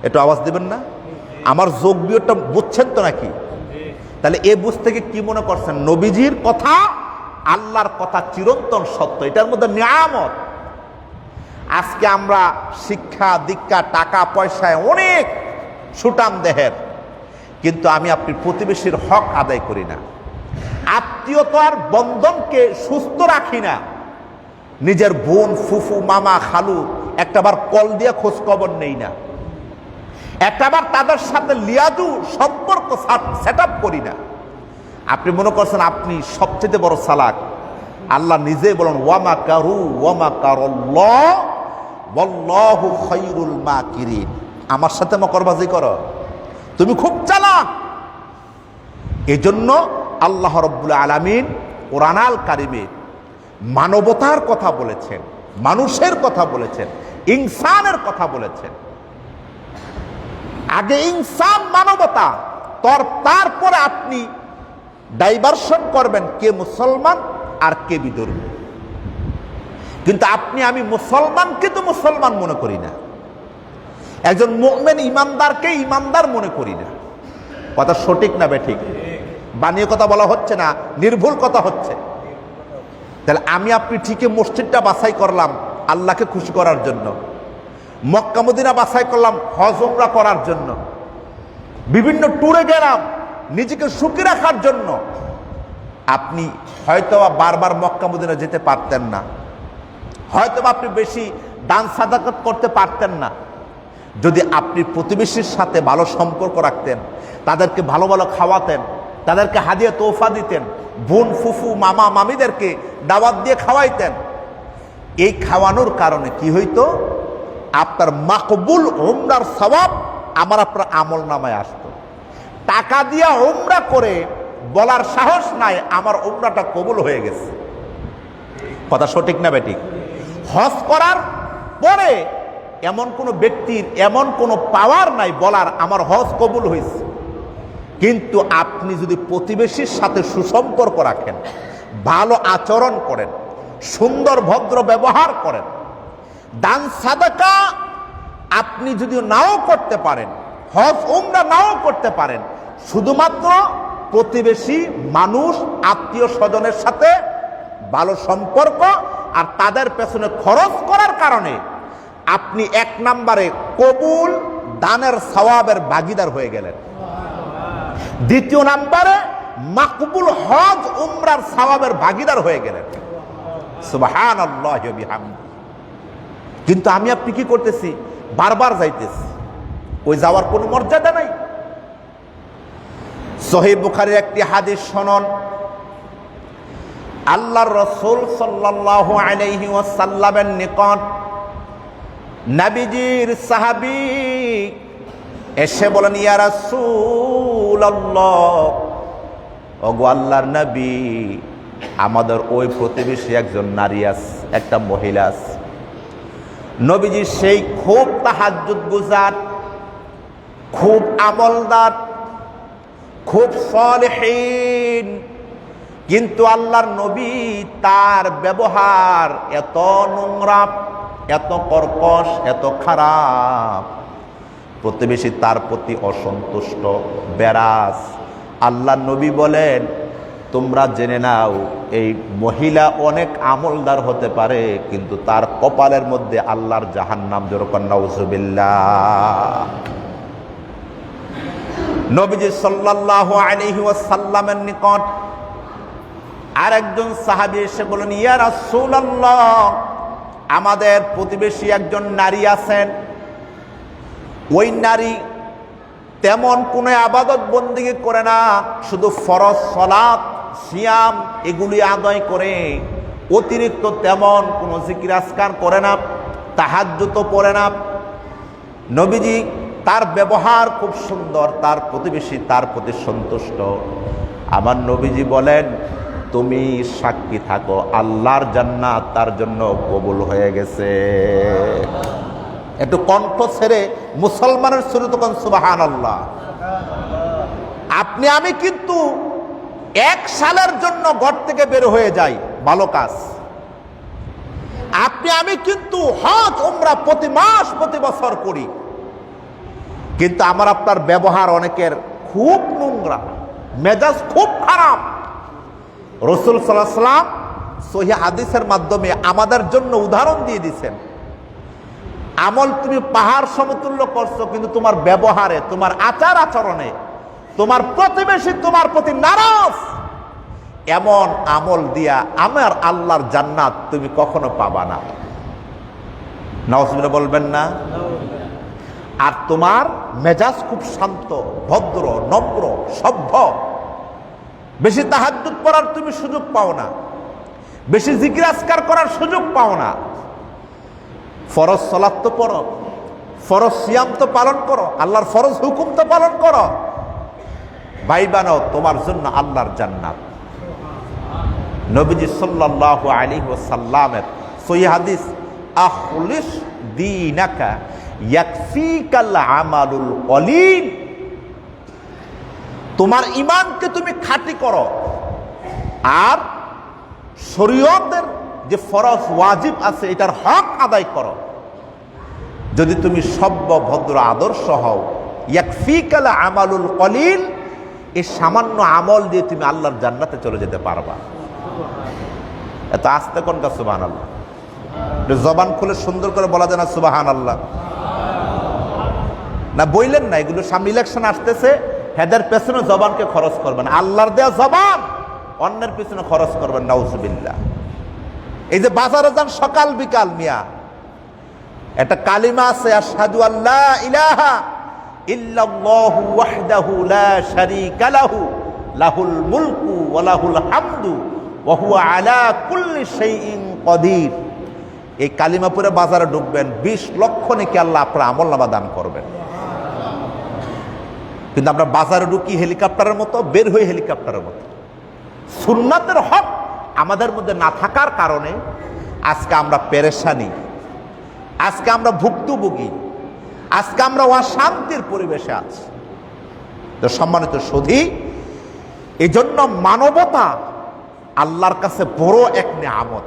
একটু আওয়াজ দিবেন না? আমার যোগ বিয়োগটা বুঝছেন তো নাকি? তাহলে এ বুঝতে গিয়ে কি মনে করছেন? নবীজির কথা, আল্লাহর কথা চিরন্তন সত্য, এটার মধ্যে নিয়ামত। আজকে আমরা শিক্ষা দীক্ষা টাকা পয়সায় অনেক সুটাম দেহের, কিন্তু আমি আপনি প্রতিবেশীর হক আদায় করি না, আত্মীয়তার বন্ধনকে সুস্থ রাখি না। নিজের বোন, ফুফু, মামা, খালু একটাবার কল দিয়ে খোঁজ খবর নেই না, একটাবার তাদের সাথে লিয়াদু সম্পর্ক সেট আপ করি না। আপনি মনে করছেন আপনি সবচেয়ে বড় চালাক। আল্লাহ নিজেই বলেন, ওয়ামা কারু ওয়ামা কারাল্লাহ ওয়াল্লাহু খায়রুল মাকিরিন। আমার সাথে মকরবাজি করো, তুমি খুব চালাক। এজন্য আল্লাহ রাব্বুল আলামিন কোরআন আল কারিমে মানবতার কথা বলেছেন, মানুষের কথা বলেছেন, ইনসানের কথা বলেছেন। আগে ইনসান, মানবতা, তারপরে আপনি ডাইভারশন করবেন কে মুসলমান আর কে বিধর্মী। কিন্তু আপনি আমি মুসলমানকে তো মুসলমান মনে করি না, একজন মুমিন ইমানদারকে ইমানদার মনে করি না। কথা সঠিক না বেঠিক? বানিয়ে কথা বলা হচ্ছে না, নির্ভুল কথা হচ্ছে। তাহলে আমি আপনি ঠিকই মসজিদটা বাছাই করলাম আল্লাহকে খুশি করার জন্য, মক্কা মদিনা বাছাই করলাম হজ উমরা করার জন্য, বিভিন্ন ট্যুরে গেলাম নিজেকে সুখী রাখার জন্য। আপনি হয়তো বারবার মক্কা মদিনা যেতে পারতেন না, হয়তো আপনি বেশি দান সাদাকাত করতে পারতেন না, যদি আপনি প্রতিবেশীর সাথে ভালো সম্পর্ক রাখতেন, তাদেরকে ভালো ভালো খাওয়াতেন, তাদেরকে হাদিয়া তোহফা দিতেন, বোন ফুফু মামা মামিদেরকে দাওয়াত দিয়ে খাওয়াইতেন। এই খাওয়ানোর কারণে কি হইতো? আপনার মাকবুল উমরার সওয়াব আমার আপনার আমল নামায় আসতো। টাকা দিয়া উমরা করে বলার সাহস নাই আমার উমরাটা কবুল হয়ে গেছে। কথা সঠিক না বেঠিক? হজ করার পরে এমন কোনো ব্যক্তির এমন কোনো পাওয়ার নাই বলার আমার হজ কবুল হয়েছে। কিন্তু আপনি যদি প্রতিবেশীর সাথে সুসম্পর্ক রাখেন, ভালো আচরণ করেন, সুন্দর ভদ্র ব্যবহার করেন, দান সাদাকা আপনি যদি নাও করতে পারেন, হজ উমরা নাও করতে পারেন, শুধুমাত্র প্রতিবেশী মানুষ আত্মীয় স্বজনের সাথে ভালো সম্পর্ক আর তাদের পেছনে খরচ করার কারণে আপনি এক নম্বরে কবুল দানের সওয়াবের ভাগীদার হয়ে গেলেন। দ্বিতীয় নম্বরে মাকবুল হজ উমরার সওয়াবের ভাগীদার হয়ে গেলেন। সুবহানাল্লাহি ওয়া বিহামদিহি। কিন্তু আমি আপনি কি করতেছি? বারবার যাইতেছি, ওই যাওয়ার কোনো মর্যাদা নাই। সহিহ বুখারীর একটি হাদিস শুনুন। আল্লাহর রাসূল সাল্লাল্লাহু আলাইহি ওয়াসাল্লামের নিকট নবীজির সাহাবী এসে বলেন, ইয়া রাসূলুল্লাহ, ওগো আল্লাহর নবী, আমাদের ওই প্রতিবেশী একজন নারী আছে, একটা মহিলা আছে। নবীজি সেই খুব তাহাজ্জুদ গুজার, খুব আমলদার, খুব সালেহীন, কিন্তু আল্লাহর নবী তার ব্যবহার এত নোংরা, এত কর্কশ, এত খারাপ, প্রতিবেশী তার প্রতি অসন্তুষ্ট, বেরাস। আল্লাহর নবী বলেন, তোমরা জেনে নাও এই মহিলা অনেক আমলদার হতে পারে, কিন্তু তার কপালের মধ্যে আল্লাহর জাহান্নাম। যেরকম নাউজুবিল্লাহ। নবীজি সাল্লাল্লাহু আলাইহি ওয়াসাল্লামের নিকট আরেকজন সাহাবী এসে বলেন, ইয়া রাসূলুল্লাহ, আমাদের প্রতিবেশী একজন নারী আছেন, ওই নারী তেমন কোনো ইবাদত বন্দেগী করে না, শুধু ফরজ সালাত সিয়াম এগুলি আদায় করে, অতিরিক্ত তেমন কোনো জিকির আজকার করে না, তাহাজ্জুদ পড়ে না। নবীজি তার ব্যবহার খুব সুন্দর, তার প্রতিবেশী তার প্রতি সন্তুষ্ট। আমার নবীজি বলেন, তুমি সাক্ষী থাকো আল্লাহর জান্নাত তার জন্য কবুল হয়ে গেছে। একটু কণ্ঠ ছেড়ে মুসলমানের শুরু তখন সুবহানাল্লাহ। আপনি আমি কিন্তু 1 সালের জন্য ঘর থেকে বের হয়ে যাই, ভালো কাজ। আপনি আমি কিন্তু হজ উমরা প্রতি মাস প্রতি বছর করি, কিন্তু আমার আপনার ব্যবহার অনেকের খুব নোংরা, মেজাজ খুব খারাপ। রাসূল সাল্লাল্লাহু আলাইহি ওয়াসাল্লাম সহিহ হাদিসের মাধ্যমে আমাদের জন্য উদাহরণ দিয়ে দিয়েছেন, আমল তুমি পাহাড় সমতুল্য করছো, কিন্তু তোমার ব্যবহারে, তোমার আচার আচরণে তোমার প্রতিবেশী তোমার প্রতি নারাজ, এমন আমল দিয়া আমার আল্লাহর জান্নাত তুমি কখনো পাবা না। নাউজুবিল্লাহ বলবেন না? আর তোমার মেজাজ খুব শান্ত, ভদ্র, নম্র, সভ্য, বেশি তাহাজ্জুদ পড়ার তুমি সুযোগ পাও না, বেশি জিকির আজকার করার সুযোগ পাও না। ফরজ সালাত তো পড়ো, ফরজ সিয়াম তো পালন করো, আল্লাহর ফরজ হুকুম তো পালন করো, ভাইবানো তোমার জন্য আল্লাহর জান্নাত। নবীজি সাল্লাল্লাহু আলাইহি ওয়াসাল্লামের সহিহ হাদিস, আখলিস দীনাকা ইয়াকফিকাল আমালুল কলিল, তোমার ঈমানকে তুমি খাঁটি করো আর শরীয়তের যে ফরজ ওয়াজিব আছে এটার হক আদায় করো। যদি তুমি সভ্য ভদ্র আদর্শ হও, ইয়াকফিকাল আমালুল কলিল, এই সামান্য আমল দিয়ে তুমি আল্লাহর জান্নাতে চলে যেতে পারবা। এত আস্তে কোনটা সুবহানাল্লাহ, জবান খুলে সুন্দর করে বলা যায় না সুবহানাল্লাহ? না বললেন না, এগুলো সামনে ইলেকশন আসতেছে, হেদের পেছনে জবানকে খরচ করবেন, আল্লাহর দেয়া জবান অন্যের পিছনে খরচ করবেন, নাউজুবিল্লাহ। এই যে বাজারে যান সকাল বিকাল মিয়া, একটা কালিমা আছে, আশহাদু আল্লা ইলাহা ইল্লাল্লাহু ওয়াহদাহু লা শারীকা লাহু লাহুল মুলকু ওয়া লাহুল হামদু ওয়া হুয়া আলা কুল্লি শাইইন কাদির। এই কালিমা পড়ে বাজারে ঢুকবেন, 20 লক্ষ নাকি আল্লাহ আপনার আমলনামা দান করবেন। কিন্তু আমরা বাজারে ঢুকি হেলিকপ্টারের মতো, বের হই হেলিকপ্টারের মতো। সুন্নাতের হক আমাদের মধ্যে না থাকার কারণে আজকে আমরা পেরেশানি, আজকে আমরা ভুক্তভোগী, আজকে আমরা অশান্তির পরিবেশে আছি। তো সম্মানিত সুধী, এই জন্য মানবতা আল্লাহর কাছে বড় এক নিয়ামত।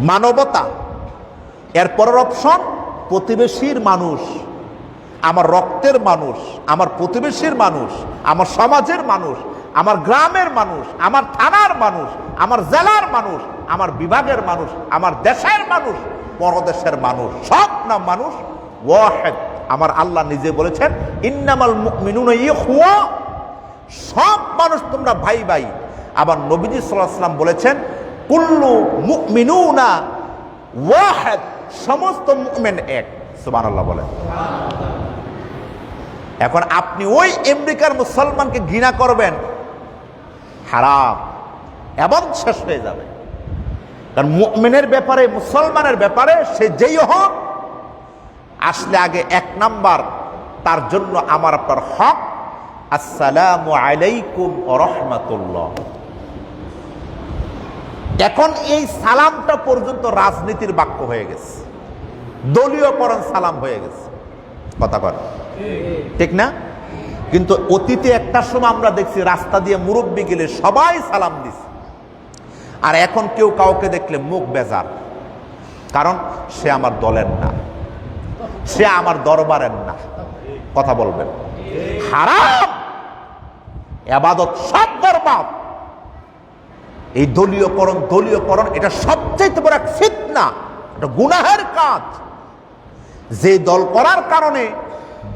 মানবতা, এর পরের অপশন প্রতিবেশীর মানুষ, আমার রক্তের মানুষ, আমার প্রতিবেশীর মানুষ, আমার সমাজের মানুষ, আমার গ্রামের মানুষ, আমার থানার মানুষ, আমার জেলার মানুষ, আমার বিভাগের মানুষ, আমার দেশের মানুষ, পরদেশের মানুষ, সব নাম মানুষ ওয়াহিদ। আমার আল্লাহ নিজে বলেছেন ইন্নামাল মুমিনুনা ইখওয়া, সব মানুষ তোমরা ভাই ভাই। আবার নবীজি সাল্লাল্লাহু আলাইহি ওয়াসাল্লাম বলেছেন কুল্লু মুমিনুনা ওয়াহিদ, সমস্ত মুমিন এক। সুবহানাল্লাহ বলেন। এখন আপনি ওই আমেরিকার মুসলমানকে ঘৃণা করবেন, হারাম, এবং শেষ হয়ে যাবে। কারণ মুমিনের ব্যাপারে, মুসলমানের ব্যাপারে সে যেই হোক, আসলে আগে 1 নাম্বার তার জন্য আমার আপনার হক আসসালামু আলাইকুম ওয়া রাহমাতুল্লাহ। এখন এই সালামটা পর্যন্ত রাজনীতির বাক্য হয়ে গেছে, দলীয়করণ সালাম হয়ে গেছে। কথা বল ঠিক না? কিন্তু অতীতে একটা সময় আমরা দেখছি রাস্তা দিয়ে মুরব্বি গেলে সবাই সালাম দিছে, আর এখন কেউ কাউকে দেখলে মুখ বেজার, কারণ সে আমার দলের না, সে আমার দরবারের না। কথা বলবেন, হারাম, ইবাদত সব বরবাদ। এই দলীয়করণ এটা সবচেয়ে বড় এক ফিতনা, এটা গুনাহের কাজ। যে দল করার কারণে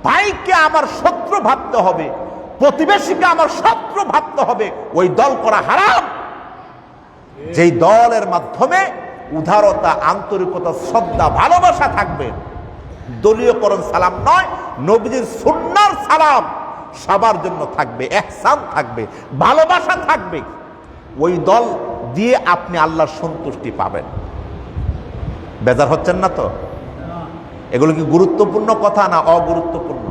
ভাইকে আমার শত্রু ভাবতে হবে, প্রতিবেশীকে আমার শত্রু ভাবতে হবে, ওই দল করা হারাম। যেই দলের মাধ্যমে উদারতা, আন্তরিকতা, শ্রদ্ধা, ভালোবাসা থাকবে, দলীয়করণ সালাম নয়, নবীজির সুন্নাহর সালাম সবার জন্য থাকবে, ইহসান থাকবে, ভালোবাসা থাকবে, ওই দল দিয়ে আপনি আল্লাহর সন্তুষ্টি পাবেন। বেজার হচ্ছেন না তো? এগুলো কি গুরুত্বপূর্ণ কথা না অগুরুত্বপূর্ণ?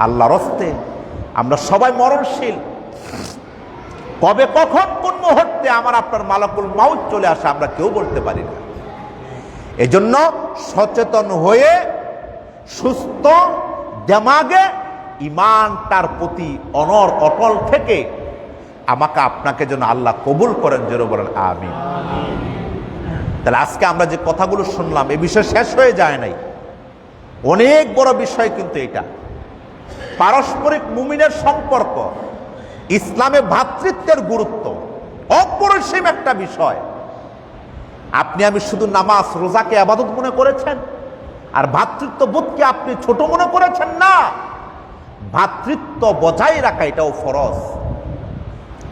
আল্লাহর হস্তে আমরা সবাই মরণশীল। কবে কখন কোন মুহূর্তে আমার আপনার মালাকুল মাউত চলে আসে আমরা কেউ বলতে পারি না। এজন্য সচেতন হয়ে সুস্থ দেমাগে ঈমানটার প্রতি অটল থেকে আমাকে আপনাকে যেন আল্লাহ কবুল করেন, জোরে বলেন আমিন। তাহলে আজকে আমরা যে কথাগুলো শুনলাম, এই বিষয় শেষ হয়ে যায় নাই, অনেক বড় বিষয় কিন্তু এটা। পারস্পরিক মুমিনের সম্পর্ক, ইসলামে ভ্রাতৃত্বের গুরুত্ব অপরিসীম একটা বিষয়। আপনি আমি শুধু নামাজ রোজাকে ইবাদত মনে করেছেন, আর ভ্রাতৃত্ববোধকে আপনি ছোট মনে করেছেন না। ভ্রাতৃত্ব বজায় রাখা এটাও ফরজ।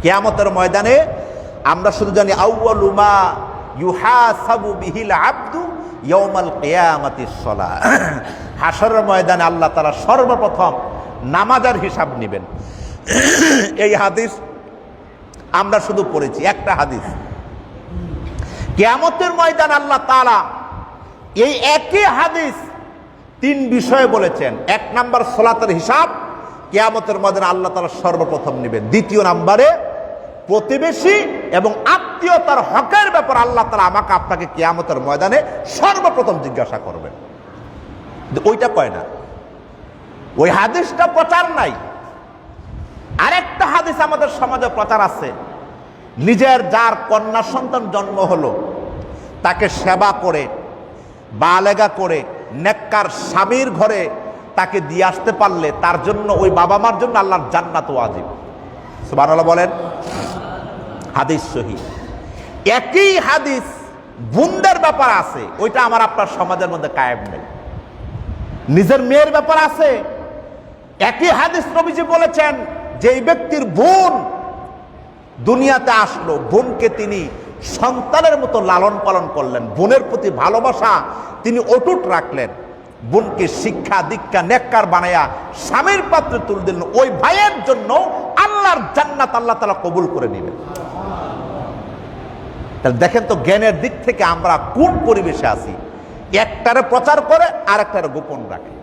কিয়ামতের ময়দানে আমরা শুধু জানি আউয়ালু মা ইউহাসাবু বিহিল আবদু ইয়াউমাল কিয়ামাতিস সালাহ। হাশরের ময়দানে আল্লাহ তাআলা সর্বপ্রথম নামাজের হিসাব নেবেন। এই হাদিস আমরা শুধু পড়েছি, একটা হাদিস। কিয়ামতের ময়দানে আল্লাহ তাআলা এই একই হাদিস 3 বিষয়ে বলেছেন। 1 নাম্বার সালাতের হিসাব কিয়ামতের ময়দানে আল্লাহ তাআলা সর্বপ্রথম নেবেন। 2 নম্বরে প্রতিবেশী এবং আত্মীয়তার হকের ব্যাপার আল্লাহ তাআলা আমাকে আপনাকে কিয়ামতের ময়দানে সর্বপ্রথম জিজ্ঞাসা করবেন। ওইটা কয় না, ওই হাদিসটা প্রচার নাই। আরেকটা হাদিস আমাদের সমাজে প্রচার আছে, নিজের যার কন্যা সন্তান জন্ম হলো তাকে সেবা করে বালেগা করে নেককার স্বামীর ঘরে তাকে দিয়ে আসতে পারলে তার জন্য ওই বাবা মার জন্য আল্লাহর জান্নাত ওয়াজিব। সুবহানাল্লাহ বলেন। হাদিস সহিহ। একই হাদিস বোনদের ব্যাপার আছে, ওইটা আমার আপনার সমাজের মধ্যে কায়েম নেই। নিজের মেয়ের ব্যাপার আছে, একই হাদিস নবীজি বলেছেন যে এই ব্যক্তির বোন দুনিয়াতে আসলো, বোনকে তিনি সন্তানের মতো লালন পালন করলেন, বোনের প্রতি ভালোবাসা তিনি অটুট রাখলেন, বোনকে শিক্ষা দীক্ষা নেককার বানায়া স্বামীর পাত্রে তুলে দিলেন, ওই ভাইয়ের জন্য আল্লাহর জান্নাত আল্লাহ তাআলা কবুল করে নেবেন। তাহলে দেখেন তো জ্ঞানের দিক থেকে আমরা কোন পরিবেশে আছি, একটারে প্রচার করে আর একটারে গোপন রাখে।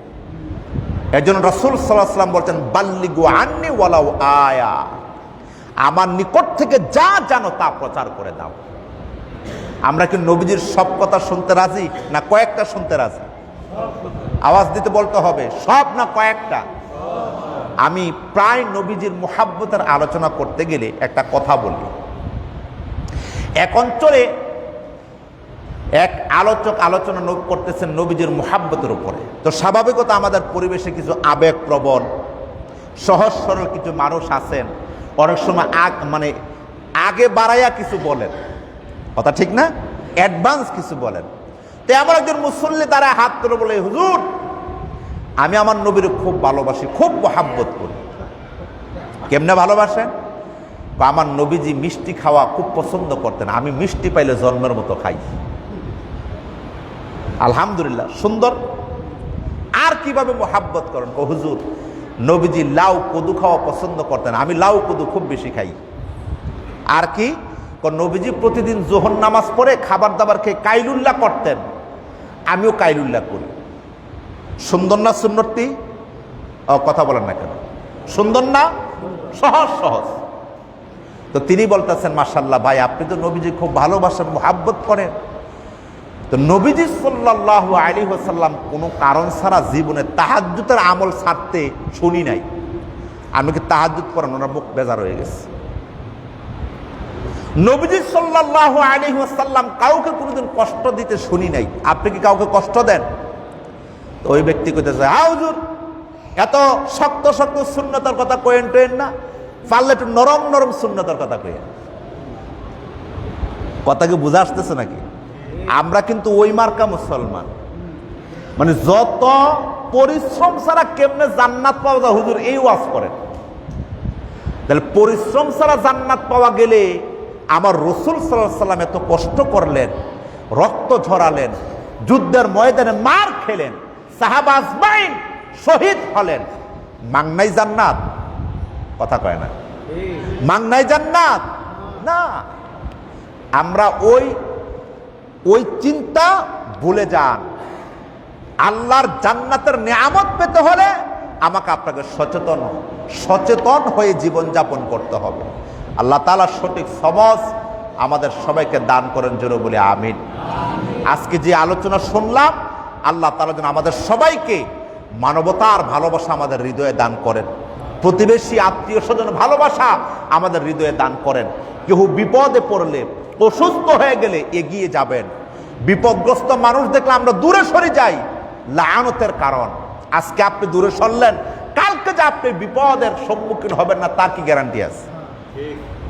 এর জন্য রাসূল সাল্লাল্লাহু আলাইহি ওয়াসাল্লাম বলছেন বাল্লিগু আন্নি ওয়ালাউ আয়া, আমার নিকট থেকে যা জানো তা প্রচার করে দাও। আমরা কি নবীজির সব কথা শুনতে রাজি না কয়েকটা শুনতে রাজি? আওয়াজ দিতে বলতে হবে, সব না কয়েকটা। আমি প্রায় নবীজির মুহাব্বতের আলোচনা করতে গেলে একটা কথা বলি। এক অঞ্চলে এক আলোচক আলোচনা করতেছেন নবীজির মুহাব্বতের উপরে। তো স্বাভাবিকত আমাদের পরিবেশে কিছু আবেগপ্রবণ সহজ সরল কিছু মানুষ আছেন, অনেক সময় আগে বাড়াইয়া কিছু বলেন, কথা ঠিক না, অ্যাডভান্স কিছু বলেন। তো আমার একজন মুসল্লি তারা হাত তুলে বলে, হুজুর আমি আমার নবীর খুব ভালোবাসি, খুব মুহাব্বত করি। কেমনে ভালোবাসেন? আমার নবীজি মিষ্টি খাওয়া খুব পছন্দ করতেন, আমি মিষ্টি পাইলে জন্মের মতো খাই। আলহামদুলিল্লাহ, সুন্দর। আর কিভাবে মুহাব্বত করেন? ও হুজুর নবীজি লাউ কদু খাওয়া পছন্দ করতেন, আমি লাউ কদু খুব বেশি খাই। আর কি? নবীজি প্রতিদিন যোহর নামাজ পড়ে খাবার দাবার খেয়ে কাইলুল্লাহ করতেন, আমিও কাইলুল্লাহ করি। সুন্দর না সুন্নতি? কথা বলেন না কেন? সুন্দর না? সহজ সহজ। তো তিনি বলতেছেন মাশাআল্লাহ ভাই আপনি তো নবীজি খুব ভালোবাসেন, মুহাব্বত করেন। তো নবীজি সাল্লাল্লাহু আলাইহি ওয়াসাল্লাম কোনো কারণ ছাড়া জীবনে তাহাজ্জুদের আমল ছাড়তে শুনি নাই। আমি কি তাহাজ্জুদ পড়েন? ওনার মুখ বেজার হয়ে গেছে। নবীজি সাল্লাল্লাহু আলাইহি ওয়াসাল্লাম কাউকে কোনোদিন কষ্ট দিতে শুনি নাই। আপনি কি কাউকে কষ্ট দেন? তো ওই ব্যক্তি কইতেছে, হুজুর এত শক্ত শক্ত সুন্নতের কথা কইেন টেন না, পারলে একটু নরম নরম সুন্নতের কথা কইেন। কথা কি বুঝা আসতেছে নাকি? আমরা কিন্তু ওই মার্কা মুসলমান, মানে যত পরিশ্রম ছাড়া কেমনে জান্নাত পাওয়া যায় হুজুর এই ওয়াজ করেন। তাহলে পরিশ্রম ছাড়া জান্নাত পাওয়া গেলে আমার রাসূল সাল্লাল্লাহু আলাইহি ওয়াসাল্লাম এত কষ্ট করলেন, রক্ত ঝরালেন, যুদ্ধের ময়দানে মার খেলেন, সাহাবা আজমাইন শহীদ হলেন, মাংনাই জান্নাত? কথা কয় না, মাংনাই জান্নাত না। আমরা ওই চিন্তা ভুলে যান। আল্লাহর জান্নাতের নিয়ামত পেতে হলে আমাকে আপনাকে সচেতন হয়ে জীবনযাপন করতে হবে। আল্লাহ তাআলা সঠিক সমাজ আমাদের সবাইকে দান করেন, জোরে বলে আমিন। আজকে যে আলোচনা শুনলাম, আল্লাহ তাআলা যেন আমাদের সবাইকে মানবতার ভালোবাসা আমাদের হৃদয়ে দান করেন, প্রতিবেশী আত্মীয় স্বজন ভালোবাসা আমাদের হৃদয়ে দান করেন। কেউ বিপদে পড়লে, অসুস্থ হয়ে গেলে এগিয়ে যাবেন। বিপদগ্রস্ত মানুষ দেখলে আমরা দূরে সরে যাই, লাআনতের কারণ। আজকে আপনি দূরে সরলেন, কালকে যে আপনি বিপদের সম্মুখীন হবেন না তার কি গ্যারান্টি আছে?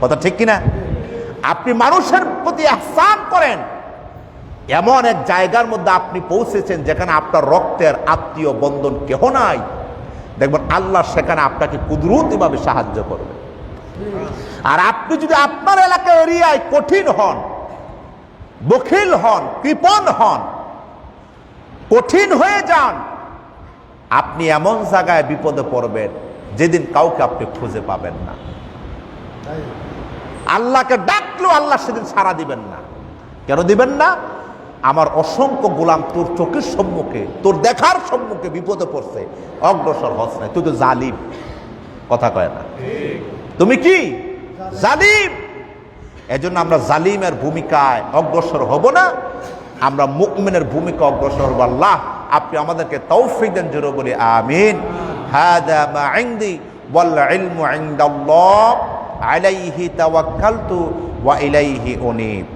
কথা ঠিক কিনা? আপনি মানুষের প্রতি ইহসান করেন, এমন এক জায়গার মধ্যে আপনি পৌঁছেছেন যেখানে আপনার রক্তের আত্মীয় বন্ধন কেহ নাই, দেখবেন আল্লাহ সেখানে আপনাকে কুদরতিভাবে সাহায্য করবে। আর আপনি যদি আপনার এলাকা এরিয়ায় কঠিন হন, বখিল হন, কৃপণ হন, কঠিন হয়ে যান, আপনি এমন জায়গায় বিপদে পড়বেন যেদিন কাউকে আপনি খুঁজে পাবেন না। আল্লাহকে ডাকলেও আল্লাহ সেদিন সাড়া দিবেন না। কেন দিবেন না? আমার অসংখ্য গোলাম তোর চোখের সম্মুখে, তোর দেখার সম্মুখে বিপদে পড়ছে, অগ্রসর হস না, তুই তো জালিম। কথা কয় না? তুমি কি জালিম? এজন্য আমরা জালিমের ভূমিকায় অগ্রসর হব না, আমরা মুমিনের ভূমিকা অগ্রসর হব। আল্লাহ আপনি আমাদেরকে তৌফিক দেন, জোরে বলি আমিন। হাদা মা ইনদি ওয়াল ইলমু ইনদাল্লাহ আলাইহি তাওয়াক্কালতু ওয়া ইলাইহি উনীব।